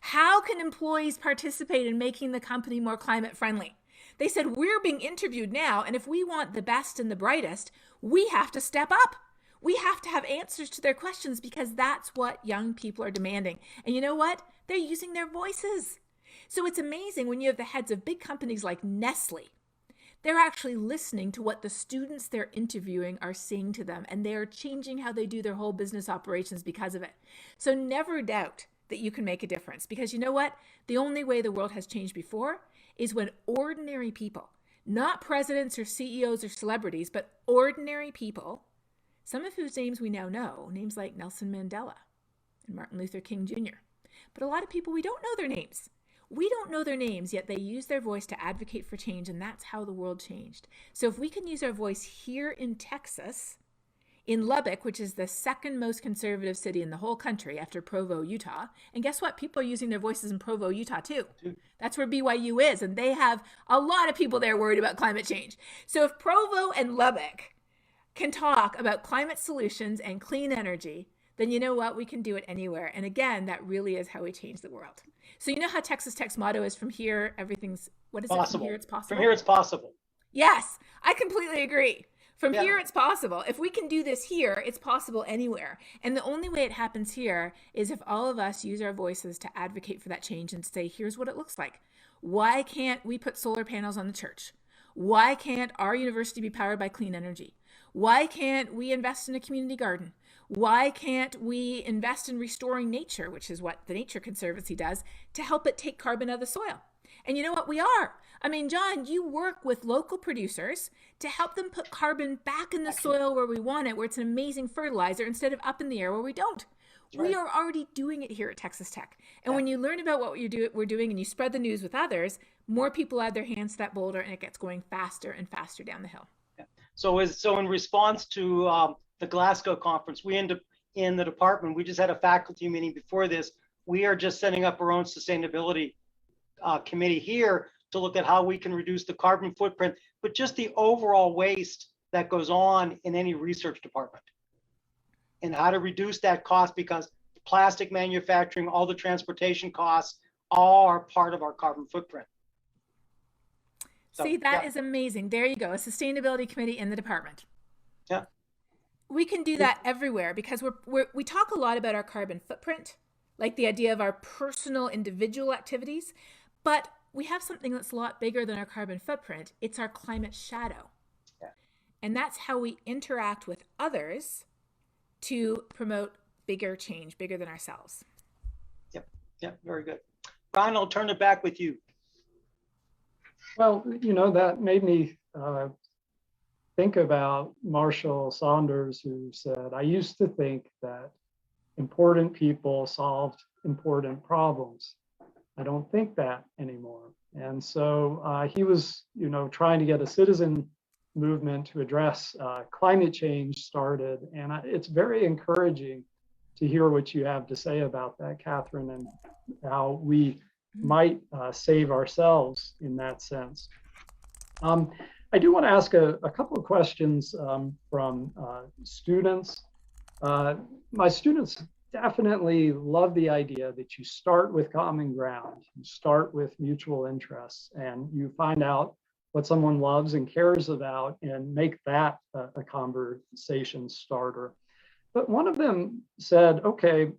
S3: How can employees participate in making the company more climate friendly? They said, we're being interviewed now, and if we want the best and the brightest, we have to step up. We have to have answers to their questions because that's what young people are demanding. And you know what? They're using their voices. So it's amazing when you have the heads of big companies like Nestle. They're actually listening to what the students they're interviewing are saying to them, and they're changing how they do their whole business operations because of it. So never doubt that you can make a difference, because you know what? The only way the world has changed before is when ordinary people, not presidents or CEOs or celebrities, but ordinary people, some of whose names we now know, names like Nelson Mandela and Martin Luther King Jr. But a lot of people, we don't know their names. We don't know their names, yet they use their voice to advocate for change, and that's how the world changed. So if we can use our voice here in Texas, in Lubbock, which is the second most conservative city in the whole country after Provo, Utah, and guess what? People are using their voices in Provo, Utah too. That's where BYU is, and they have a lot of people there worried about climate change. So if Provo and Lubbock can talk about climate solutions and clean energy, then you know what? We can do it anywhere. And again, that really is how we change the world. So you know how Texas Tech's motto is, from here, everything's, what is it? From here, it's possible.
S2: From here, it's possible.
S3: Yes, I completely agree. From here, it's possible. If we can do this here, it's possible anywhere. And the only way it happens here is if all of us use our voices to advocate for that change and say, here's what it looks like. Why can't we put solar panels on the church? Why can't our university be powered by clean energy? Why can't we invest in a community garden? Why can't we invest in restoring nature, which is what the Nature Conservancy does, to help it take carbon out of the soil? And you know what? We are. I mean, John, you work with local producers to help them put carbon back in the soil where we want it, where it's an amazing fertilizer, instead of up in the air where we don't. Right. We are already doing it here at Texas Tech. And when you learn about what we're doing and you spread the news with others, more people add their hands to that boulder, and it gets going faster and faster down the hill.
S2: So in response to the Glasgow conference, we in the department, we just had a faculty meeting before this. We are just setting up our own sustainability committee here to look at how we can reduce the carbon footprint, but just the overall waste that goes on in any research department, and how to reduce that cost, because plastic manufacturing, all the transportation costs, all are part of our carbon footprint. So,
S3: see, that is amazing. There you go, a sustainability committee in the department.
S2: Yeah.
S3: We can do that everywhere, because we talk a lot about our carbon footprint, like the idea of our personal individual activities, but we have something that's a lot bigger than our carbon footprint. It's our climate shadow. Yeah. And that's how we interact with others to promote bigger change, bigger than ourselves.
S2: Yep, very good. Brian, I'll turn it back with you.
S1: Well, that made me think about Marshall Saunders, who said, I used to think that important people solved important problems. I don't think that anymore. And so he was, trying to get a citizen movement to address climate change started. And it's very encouraging to hear what you have to say about that, Katharine, and how we might save ourselves in that sense. I do want to ask a couple of questions from students. My students definitely love the idea that you start with common ground, you start with mutual interests, and you find out what someone loves and cares about and make that a conversation starter. But one of them said, okay,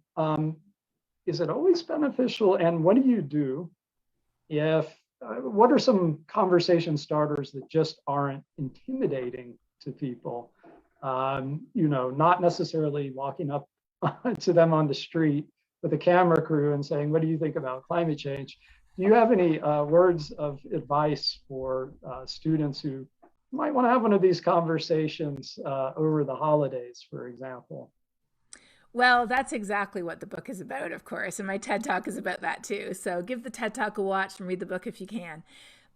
S1: is it always beneficial? And what do you do if, what are some conversation starters that just aren't intimidating to people? Not necessarily walking up to them on the street with a camera crew and saying, what do you think about climate change? Do you have any words of advice for students who might want to have one of these conversations over the holidays, for example?
S3: Well, that's exactly what the book is about, of course, and my TED Talk is about that too. So give the TED Talk a watch and read the book if you can.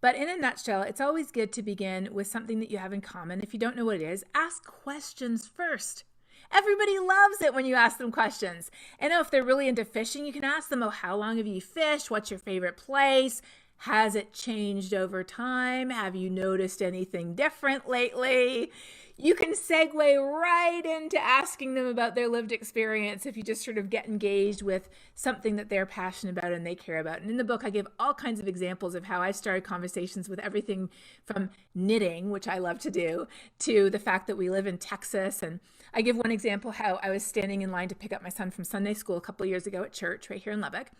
S3: But in a nutshell, it's always good to begin with something that you have in common. If you don't know what it is, ask questions first. Everybody loves it when you ask them questions. And if they're really into fishing, you can ask them, oh, how long have you fished? What's your favorite place? Has it changed over time? Have you noticed anything different lately? You can segue right into asking them about their lived experience if you just sort of get engaged with something that they're passionate about and they care about. And in the book, I give all kinds of examples of how I started conversations with everything from knitting, which I love to do, to the fact that we live in Texas. And I give one example how I was standing in line to pick up my son from Sunday school a couple of years ago at church right here in Lubbock.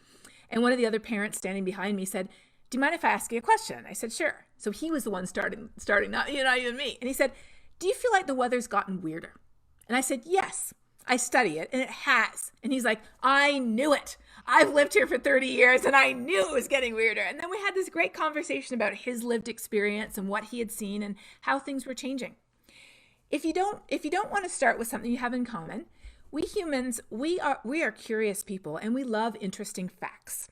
S3: And one of the other parents standing behind me said, do you mind if I ask you a question? I said, sure. So he was the one starting, not even me. And he said, do you feel like the weather's gotten weirder? And I said, yes, I study it, and it has. And he's like, I knew it. I've lived here for 30 years, and I knew it was getting weirder. And then we had this great conversation about his lived experience and what he had seen and how things were changing. If you don't want to start with something you have in common, we humans, we are curious people, and we love interesting facts.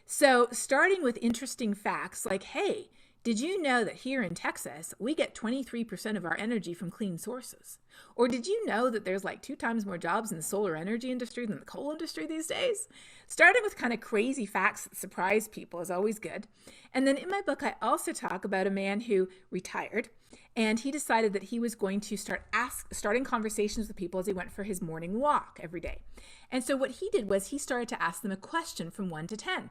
S3: So starting with interesting facts like, hey, did you know that here in Texas, we get 23% of our energy from clean sources? Or did you know that there's like 2 times more jobs in the solar energy industry than the coal industry these days? Starting with kind of crazy facts that surprise people is always good. And then in my book, I also talk about a man who retired, and he decided that he was going to starting conversations with people as he went for his morning walk every day. And so what he did was he started to ask them a question from 1 to 10.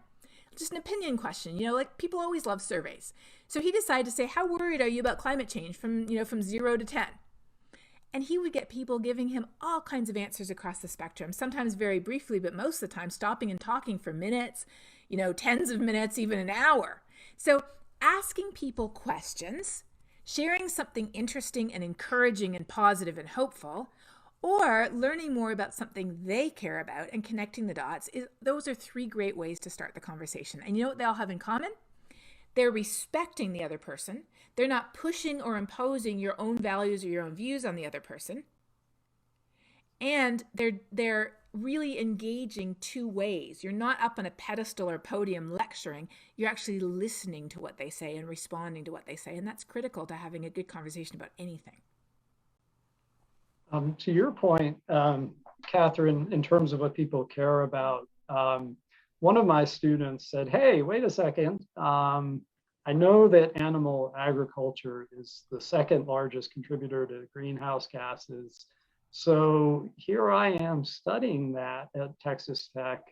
S3: Just an opinion question, like people always love surveys. So he decided to say, how worried are you about climate change from 0 to 10? And he would get people giving him all kinds of answers across the spectrum, sometimes very briefly, but most of the time stopping and talking for minutes, tens of minutes, even an hour. So asking people questions, sharing something interesting and encouraging and positive and hopeful, or learning more about something they care about and connecting the dots, those are 3 great ways to start the conversation. And you know what they all have in common? They're respecting the other person. They're not pushing or imposing your own values or your own views on the other person. And they're really engaging 2 ways. You're not up on a pedestal or podium lecturing. You're actually listening to what they say and responding to what they say. And that's critical to having a good conversation about anything.
S1: To your point, Katharine, in terms of what people care about, one of my students said, hey, wait a second. I know that animal agriculture is the 2nd largest contributor to greenhouse gases. So here I am studying that at Texas Tech.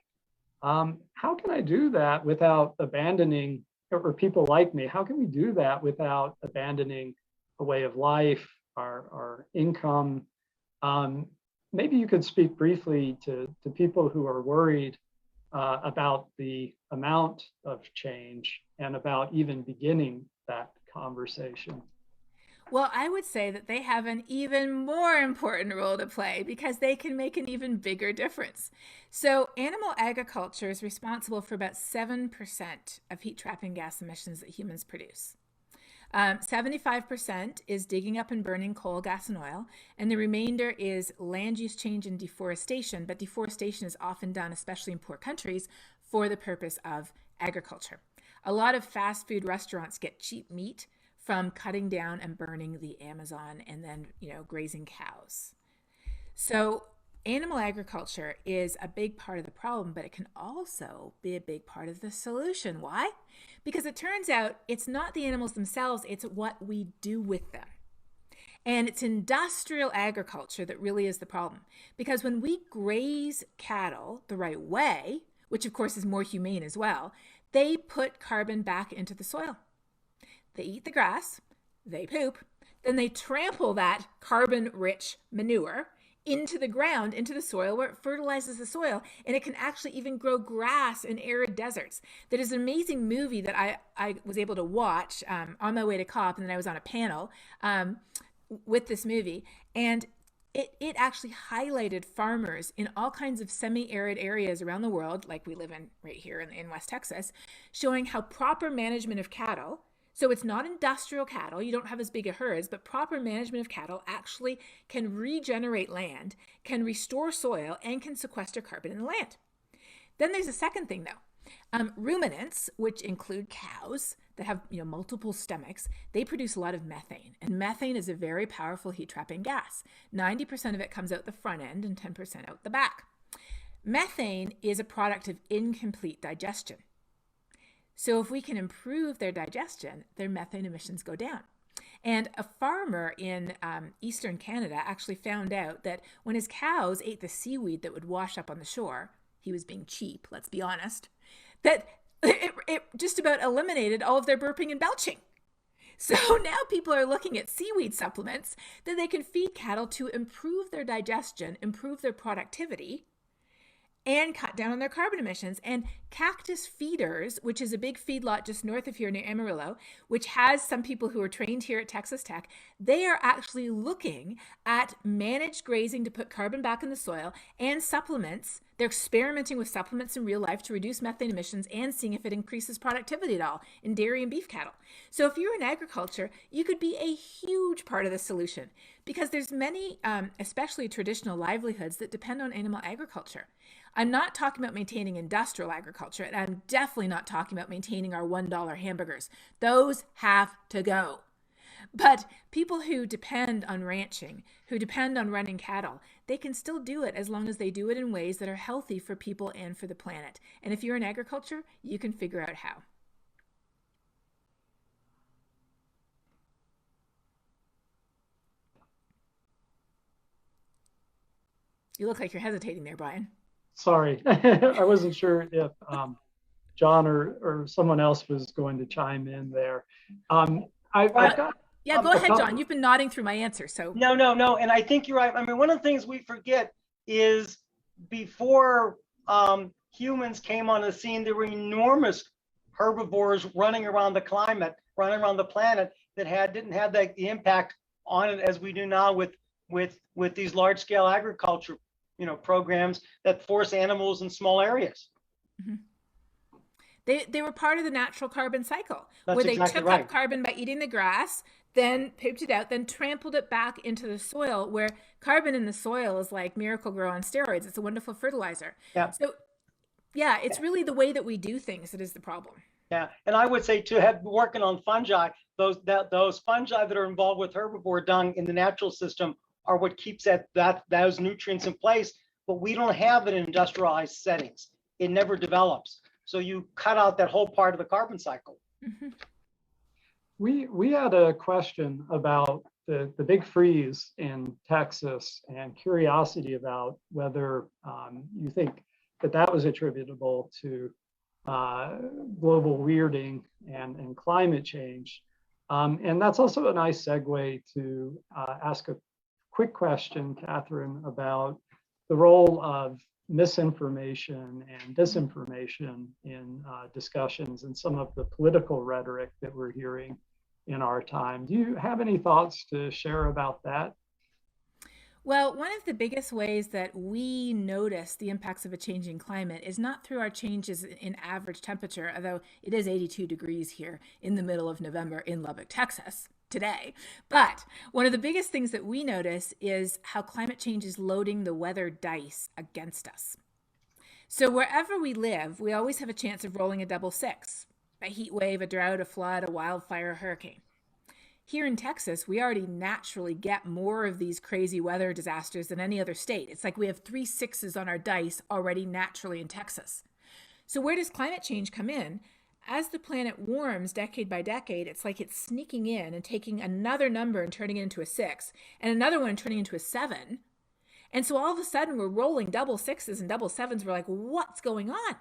S1: How can I do that without abandoning, or people like me, how can we do that without abandoning a way of life, our income? Maybe you could speak briefly to people who are worried about the amount of change and about even beginning that conversation.
S3: Well, I would say that they have an even more important role to play because they can make an even bigger difference. So animal agriculture is responsible for about 7% of heat trapping gas emissions that humans produce. 75% is digging up and burning coal, gas, and oil, and the remainder is land use change and deforestation, but deforestation is often done, especially in poor countries, for the purpose of agriculture. A lot of fast food restaurants get cheap meat from cutting down and burning the Amazon and then, grazing cows. So animal agriculture is a big part of the problem, but it can also be a big part of the solution. Why? Because it turns out it's not the animals themselves, it's what we do with them. And it's industrial agriculture that really is the problem. Because when we graze cattle the right way, which of course is more humane as well, they put carbon back into the soil. They eat the grass, they poop, then they trample that carbon-rich manure into the ground, into the soil, where it fertilizes the soil, and it can actually even grow grass in arid deserts. That is an amazing movie that I was able to watch on my way to COP, and then I was on a panel with this movie, and it actually highlighted farmers in all kinds of semi-arid areas around the world, like we live in right here in West Texas, showing how proper management of cattle, so it's not industrial cattle, you don't have as big a herds, but proper management of cattle actually can regenerate land, can restore soil, and can sequester carbon in the land. Then there's a second thing though. Ruminants, which include cows that have multiple stomachs, they produce a lot of methane. And methane is a very powerful heat-trapping gas. 90% of it comes out the front end and 10% out the back. Methane is a product of incomplete digestion. So if we can improve their digestion, their methane emissions go down. And a farmer in Eastern Canada actually found out that when his cows ate the seaweed that would wash up on the shore, he was being cheap, let's be honest, that it just about eliminated all of their burping and belching. So now people are looking at seaweed supplements that they can feed cattle to improve their digestion, improve their productivity, and cut down on their carbon emissions. And Cactus Feeders, which is a big feedlot just north of here near Amarillo, which has some people who are trained here at Texas Tech, they are actually looking at managed grazing to put carbon back in the soil and supplements. They're experimenting with supplements in real life to reduce methane emissions and seeing if it increases productivity at all in dairy and beef cattle. So if you're in agriculture, you could be a huge part of the solution, because there's many, especially traditional livelihoods, that depend on animal agriculture. I'm not talking about maintaining industrial agriculture, and I'm definitely not talking about maintaining our $1 hamburgers. Those have to go. But people who depend on ranching, who depend on running cattle, they can still do it as long as they do it in ways that are healthy for people and for the planet. And if you're in agriculture, you can figure out how. You look like you're hesitating there, Brian.
S1: Sorry, I wasn't sure if John or someone else was going to chime in there. I've got
S3: Yeah, go ahead, John. You've been nodding through my answer, so.
S2: No. And I think you're right. I mean, one of the things we forget is before humans came on the scene, there were enormous herbivores running around the planet that didn't have the impact on it as we do now with these large scale agriculture programs that force animals in small areas.
S3: Mm-hmm. They were part of the natural carbon cycle.
S2: That's
S3: where they
S2: exactly
S3: took
S2: right.
S3: up carbon by eating the grass, then pooped it out, then trampled it back into the soil, where carbon in the soil is like Miracle-Gro on steroids. It's a wonderful fertilizer.
S2: Yeah.
S3: So yeah, it's really the way that we do things that is the problem.
S2: Yeah, and I would say to have working on fungi, those fungi that are involved with herbivore dung in the natural system are what keeps those nutrients in place, but we don't have it in industrialized settings. It never develops. So you cut out that whole part of the carbon cycle.
S3: Mm-hmm.
S1: We had a question about the big freeze in Texas and curiosity about whether you think that was attributable to global weirding and climate change. And that's also a nice segue to ask a quick question, Katharine, about the role of misinformation and disinformation in discussions and some of the political rhetoric that we're hearing in our time. Do you have any thoughts to share about that?
S3: Well, one of the biggest ways that we notice the impacts of a changing climate is not through our changes in average temperature, although it is 82 degrees here in the middle of November in Lubbock, Texas today. But one of the biggest things that we notice is how climate change is loading the weather dice against us. So wherever we live, we always have a chance of rolling a double six, a heat wave, a drought, a flood, a wildfire, a hurricane. Here in Texas, we already naturally get more of these crazy weather disasters than any other state. It's like we have 3 6s on our dice already naturally in Texas. So where does climate change come in? As the planet warms decade by decade, it's like it's sneaking in and taking another number and turning it into a 6, and another one and turning it into a 7. And so all of a sudden we're rolling double 6s and double 7s. We're like, what's going on?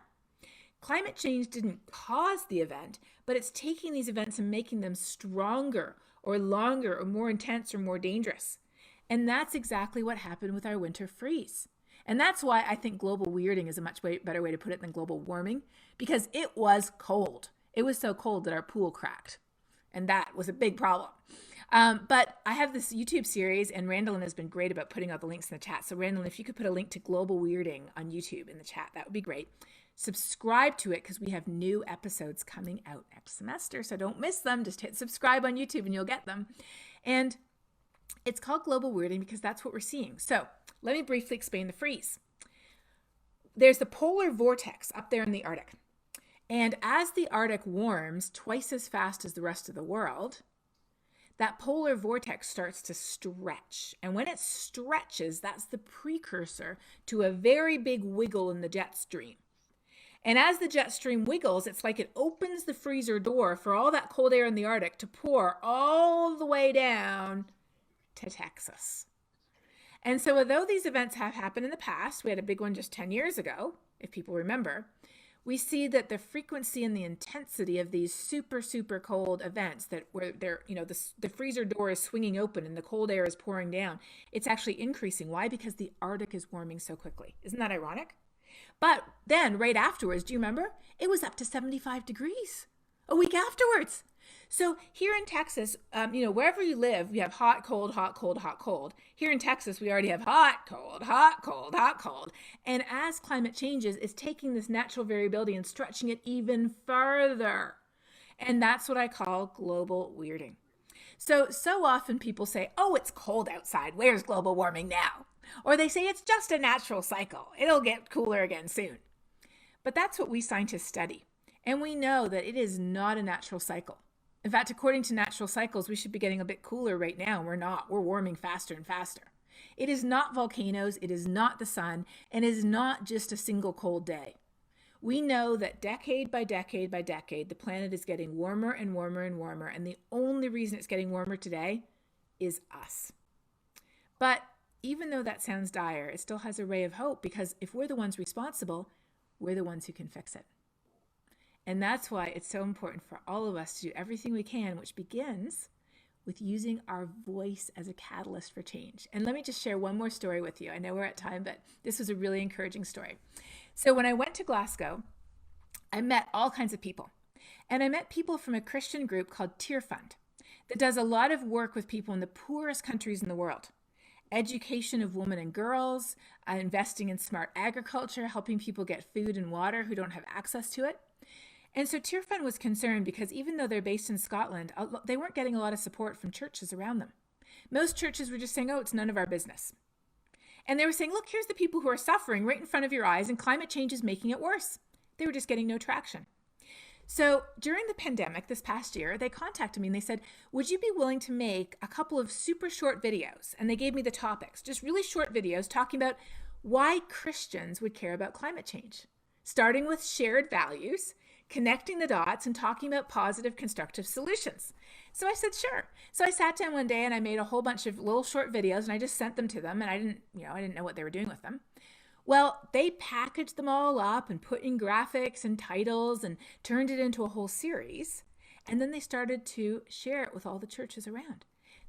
S3: Climate change didn't cause the event, but it's taking these events and making them stronger or longer or more intense or more dangerous. And that's exactly what happened with our winter freeze. And that's why I think global weirding is a much better way to put it than global warming, because it was cold. It was so cold that our pool cracked. And that was a big problem. But I have this YouTube series, and Randallyn has been great about putting out the links in the chat. So Randallyn, if you could put a link to global weirding on YouTube in the chat, that would be great. Subscribe to it because we have new episodes coming out next semester. So don't miss them. Just hit subscribe on YouTube and you'll get them. And it's called global weirding because that's what we're seeing. So let me briefly explain the freeze. There's the polar vortex up there in the Arctic. And as the Arctic warms twice as fast as the rest of the world, that polar vortex starts to stretch. And when it stretches, that's the precursor to a very big wiggle in the jet stream. And as the jet stream wiggles, it's like it opens the freezer door for all that cold air in the Arctic to pour all the way down to Texas. And so although these events have happened in the past, we had a big one just 10 years ago, if people remember, we see that the frequency and the intensity of these super, super cold events that where they're, the freezer door is swinging open and the cold air is pouring down, it's actually increasing. Why? Because the Arctic is warming so quickly. Isn't that ironic? But then right afterwards, do you remember? It was up to 75 degrees a week afterwards. So here in Texas, wherever you live, we have hot, cold, hot, cold, hot, cold. Here in Texas, we already have hot, cold, hot, cold, hot, cold. And as climate changes, it's taking this natural variability and stretching it even further. And that's what I call global weirding. So often people say, oh, it's cold outside. Where's global warming now? Or they say it's just a natural cycle. It'll get cooler again soon. But that's what we scientists study. And we know that it is not a natural cycle. In fact, according to natural cycles, we should be getting a bit cooler right now. We're not. We're warming faster and faster. It is not volcanoes. It is not the sun. And it is not just a single cold day. We know that decade by decade by decade, the planet is getting warmer and warmer and warmer. And the only reason it's getting warmer today is us. But even though that sounds dire, it still has a ray of hope, because if we're the ones responsible, we're the ones who can fix it. And that's why it's so important for all of us to do everything we can, which begins with using our voice as a catalyst for change. And let me just share one more story with you. I know we're at time, but this was a really encouraging story. So when I went to Glasgow, I met all kinds of people. And I met people from a Christian group called Tear Fund that does a lot of work with people in the poorest countries in the world. Education of women and girls, investing in smart agriculture, helping people get food and water who don't have access to it. And so Tear Fund was concerned because even though they're based in Scotland, they weren't getting a lot of support from churches around them. Most churches were just saying, oh, it's none of our business. And they were saying, look, here's the people who are suffering right in front of your eyes, and climate change is making it worse. They were just getting no traction. So during the pandemic this past year, they contacted me and they said, would you be willing to make a couple of super short videos? And they gave me the topics, just really short videos talking about why Christians would care about climate change, starting with shared values, connecting the dots, and talking about positive, constructive solutions. So I said, sure. So I sat down one day and I made a whole bunch of little short videos and I just sent them to them, and I didn't know what they were doing with them. Well, they packaged them all up and put in graphics and titles and turned it into a whole series. And then they started to share it with all the churches around.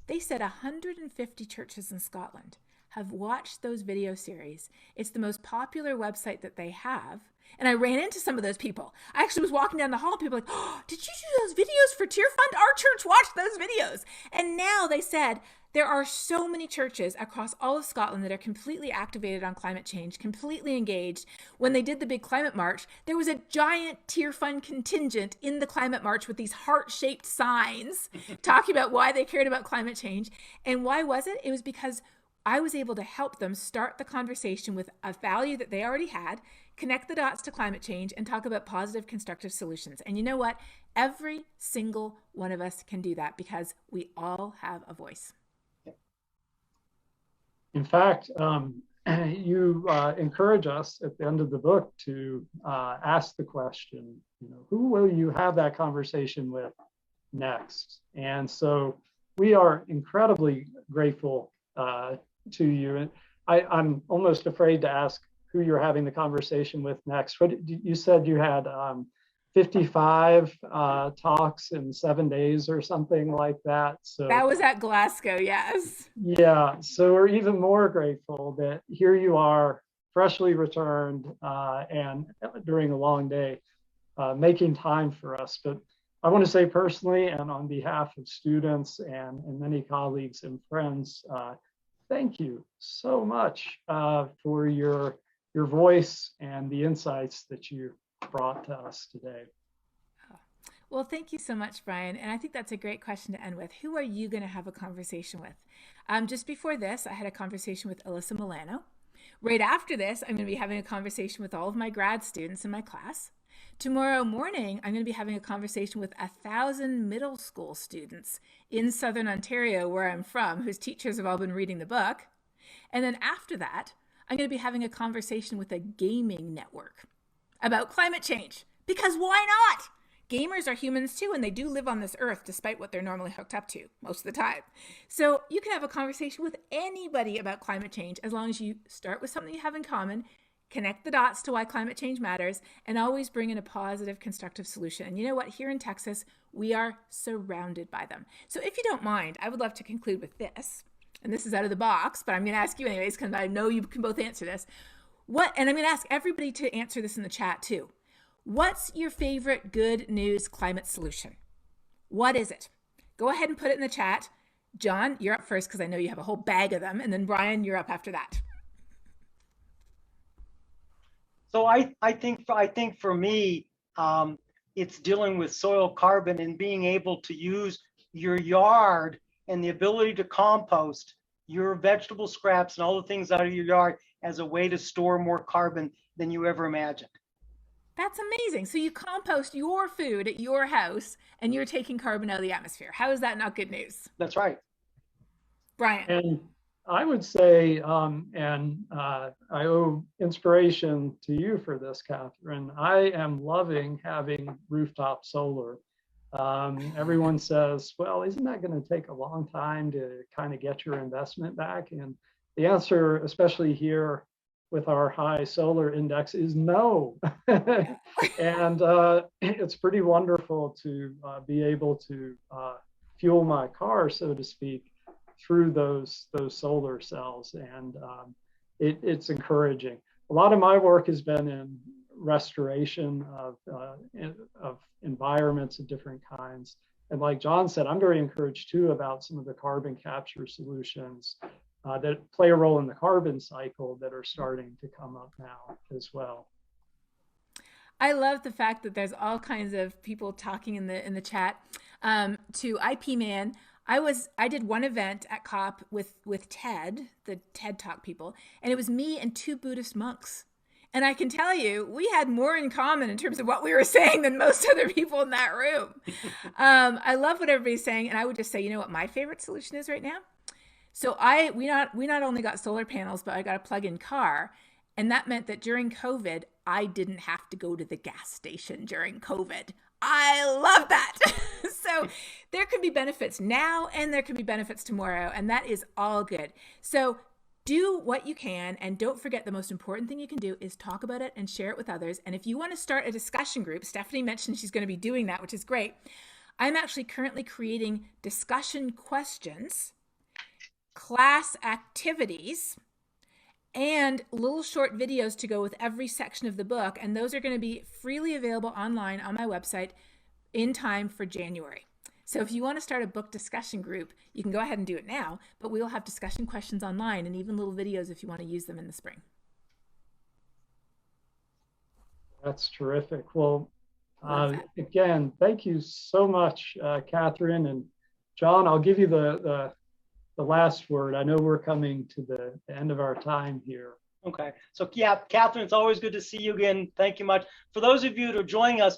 S3: They said 150 churches in Scotland have watched those video series. It's the most popular website that they have. And I ran into some of those people. I actually was walking down the hall. People were like, oh, did you do those videos for Tear Fund? Our church watched those videos. And now they said there are so many churches across all of Scotland that are completely activated on climate change, completely engaged. When they did the big climate march, there was a giant Tear Fund contingent in the climate march with these heart-shaped signs talking about why they cared about climate change. And why was it? It was because I was able to help them start the conversation with a value that they already had, connect the dots to climate change, and talk about positive, constructive solutions. And you know what? Every single one of us can do that because we all have a voice.
S1: In fact, you encourage us at the end of the book to ask the question, who will you have that conversation with next? And so we are incredibly grateful to you. And I'm almost afraid to ask who you're having the conversation with next. What you said you had 55 talks in 7 days or something like that. So
S3: that was at Glasgow, yes.
S1: Yeah, so we're even more grateful that here you are, freshly returned and during a long day, making time for us. But I want to say personally, and on behalf of students and many colleagues and friends, thank you so much for your voice and the insights that you brought to us today.
S3: Well, thank you so much, Brian. And I think that's a great question to end with. Who are you going to have a conversation with? Just before this, I had a conversation with Alyssa Milano. Right after this, I'm going to be having a conversation with all of my grad students in my class. Tomorrow morning, I'm going to be having a conversation with 1,000 middle school students in Southern Ontario, where I'm from, whose teachers have all been reading the book. And then after that, I'm going to be having a conversation with a gaming network about climate change. Because why not? Gamers are humans too, and they do live on this earth despite what they're normally hooked up to most of the time. So you can have a conversation with anybody about climate change as long as you start with something you have in common, connect the dots to why climate change matters, and always bring in a positive, constructive solution. And you know what? Here in Texas, we are surrounded by them. So if you don't mind, I would love to conclude with this. And this is out of the box, but I'm going to ask you anyways, because I know you can both answer this. And I'm going to ask everybody to answer this in the chat too. What's your favorite good news climate solution? What is it? Go ahead and put it in the chat. John, you're up first because I know you have a whole bag of them. And then Brian, you're up after that.
S2: So I think for me, it's dealing with soil carbon and being able to use your yard and the ability to compost your vegetable scraps and all the things out of your yard as a way to store more carbon than you ever imagined.
S3: That's amazing. So you compost your food at your house and you're taking carbon out of the atmosphere. How is that not good news?
S2: That's right.
S3: Brian.
S1: And I would say, I owe inspiration to you for this, Katharine. I am loving having rooftop solar. Everyone says, well, isn't that going to take a long time to kind of get your investment back? And the answer, especially here with our high solar index, is no. And it's pretty wonderful to be able to fuel my car, so to speak, through those solar cells. And it's encouraging. A lot of my work has been in restoration of environments of different kinds. And like John said, I'm very encouraged too about some of the carbon capture solutions that play a role in the carbon cycle that are starting to come up now as well.
S3: I love the fact that there's all kinds of people talking in the chat. To IP Man, I did one event at COP with TED, the TED Talk people, and it was me and 2 Buddhist monks. And I can tell you, we had more in common in terms of what we were saying than most other people in that room. I love what everybody's saying, and I would just say, you know what my favorite solution is right now? So we not only got solar panels, but I got a plug-in car. And that meant that during COVID, I didn't have to go to the gas station during COVID. I love that. So there could be benefits now and there could be benefits tomorrow. And that is all good. So do what you can. And don't forget, the most important thing you can do is talk about it and share it with others. And if you want to start a discussion group, Stephanie mentioned she's going to be doing that, which is great. I'm actually currently creating discussion questions, class activities, and little short videos to go with every section of the book. And those are going to be freely available online on my website in time for January. So if you want to start a book discussion group, you can go ahead and do it now, but we will have discussion questions online and even little videos if you want to use them in the spring. That's
S1: terrific. Well, again, thank you so much, Katharine. And John, I'll give you the last word. I know we're coming to the end of our time here.
S2: Okay, so yeah, Catherine, it's always good to see you again. Thank you much. For those of you that are joining us,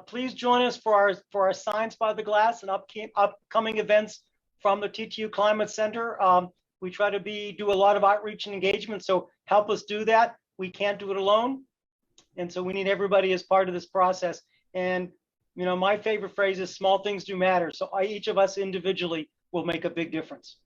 S2: please join us for our Science by the Glass and upcoming events from the TTU Climate Center. We try to do a lot of outreach and engagement, so help us do that. We can't do it alone, and so we need everybody as part of this process. And you know, my favorite phrase is "small things do matter." So each of us individually will make a big difference.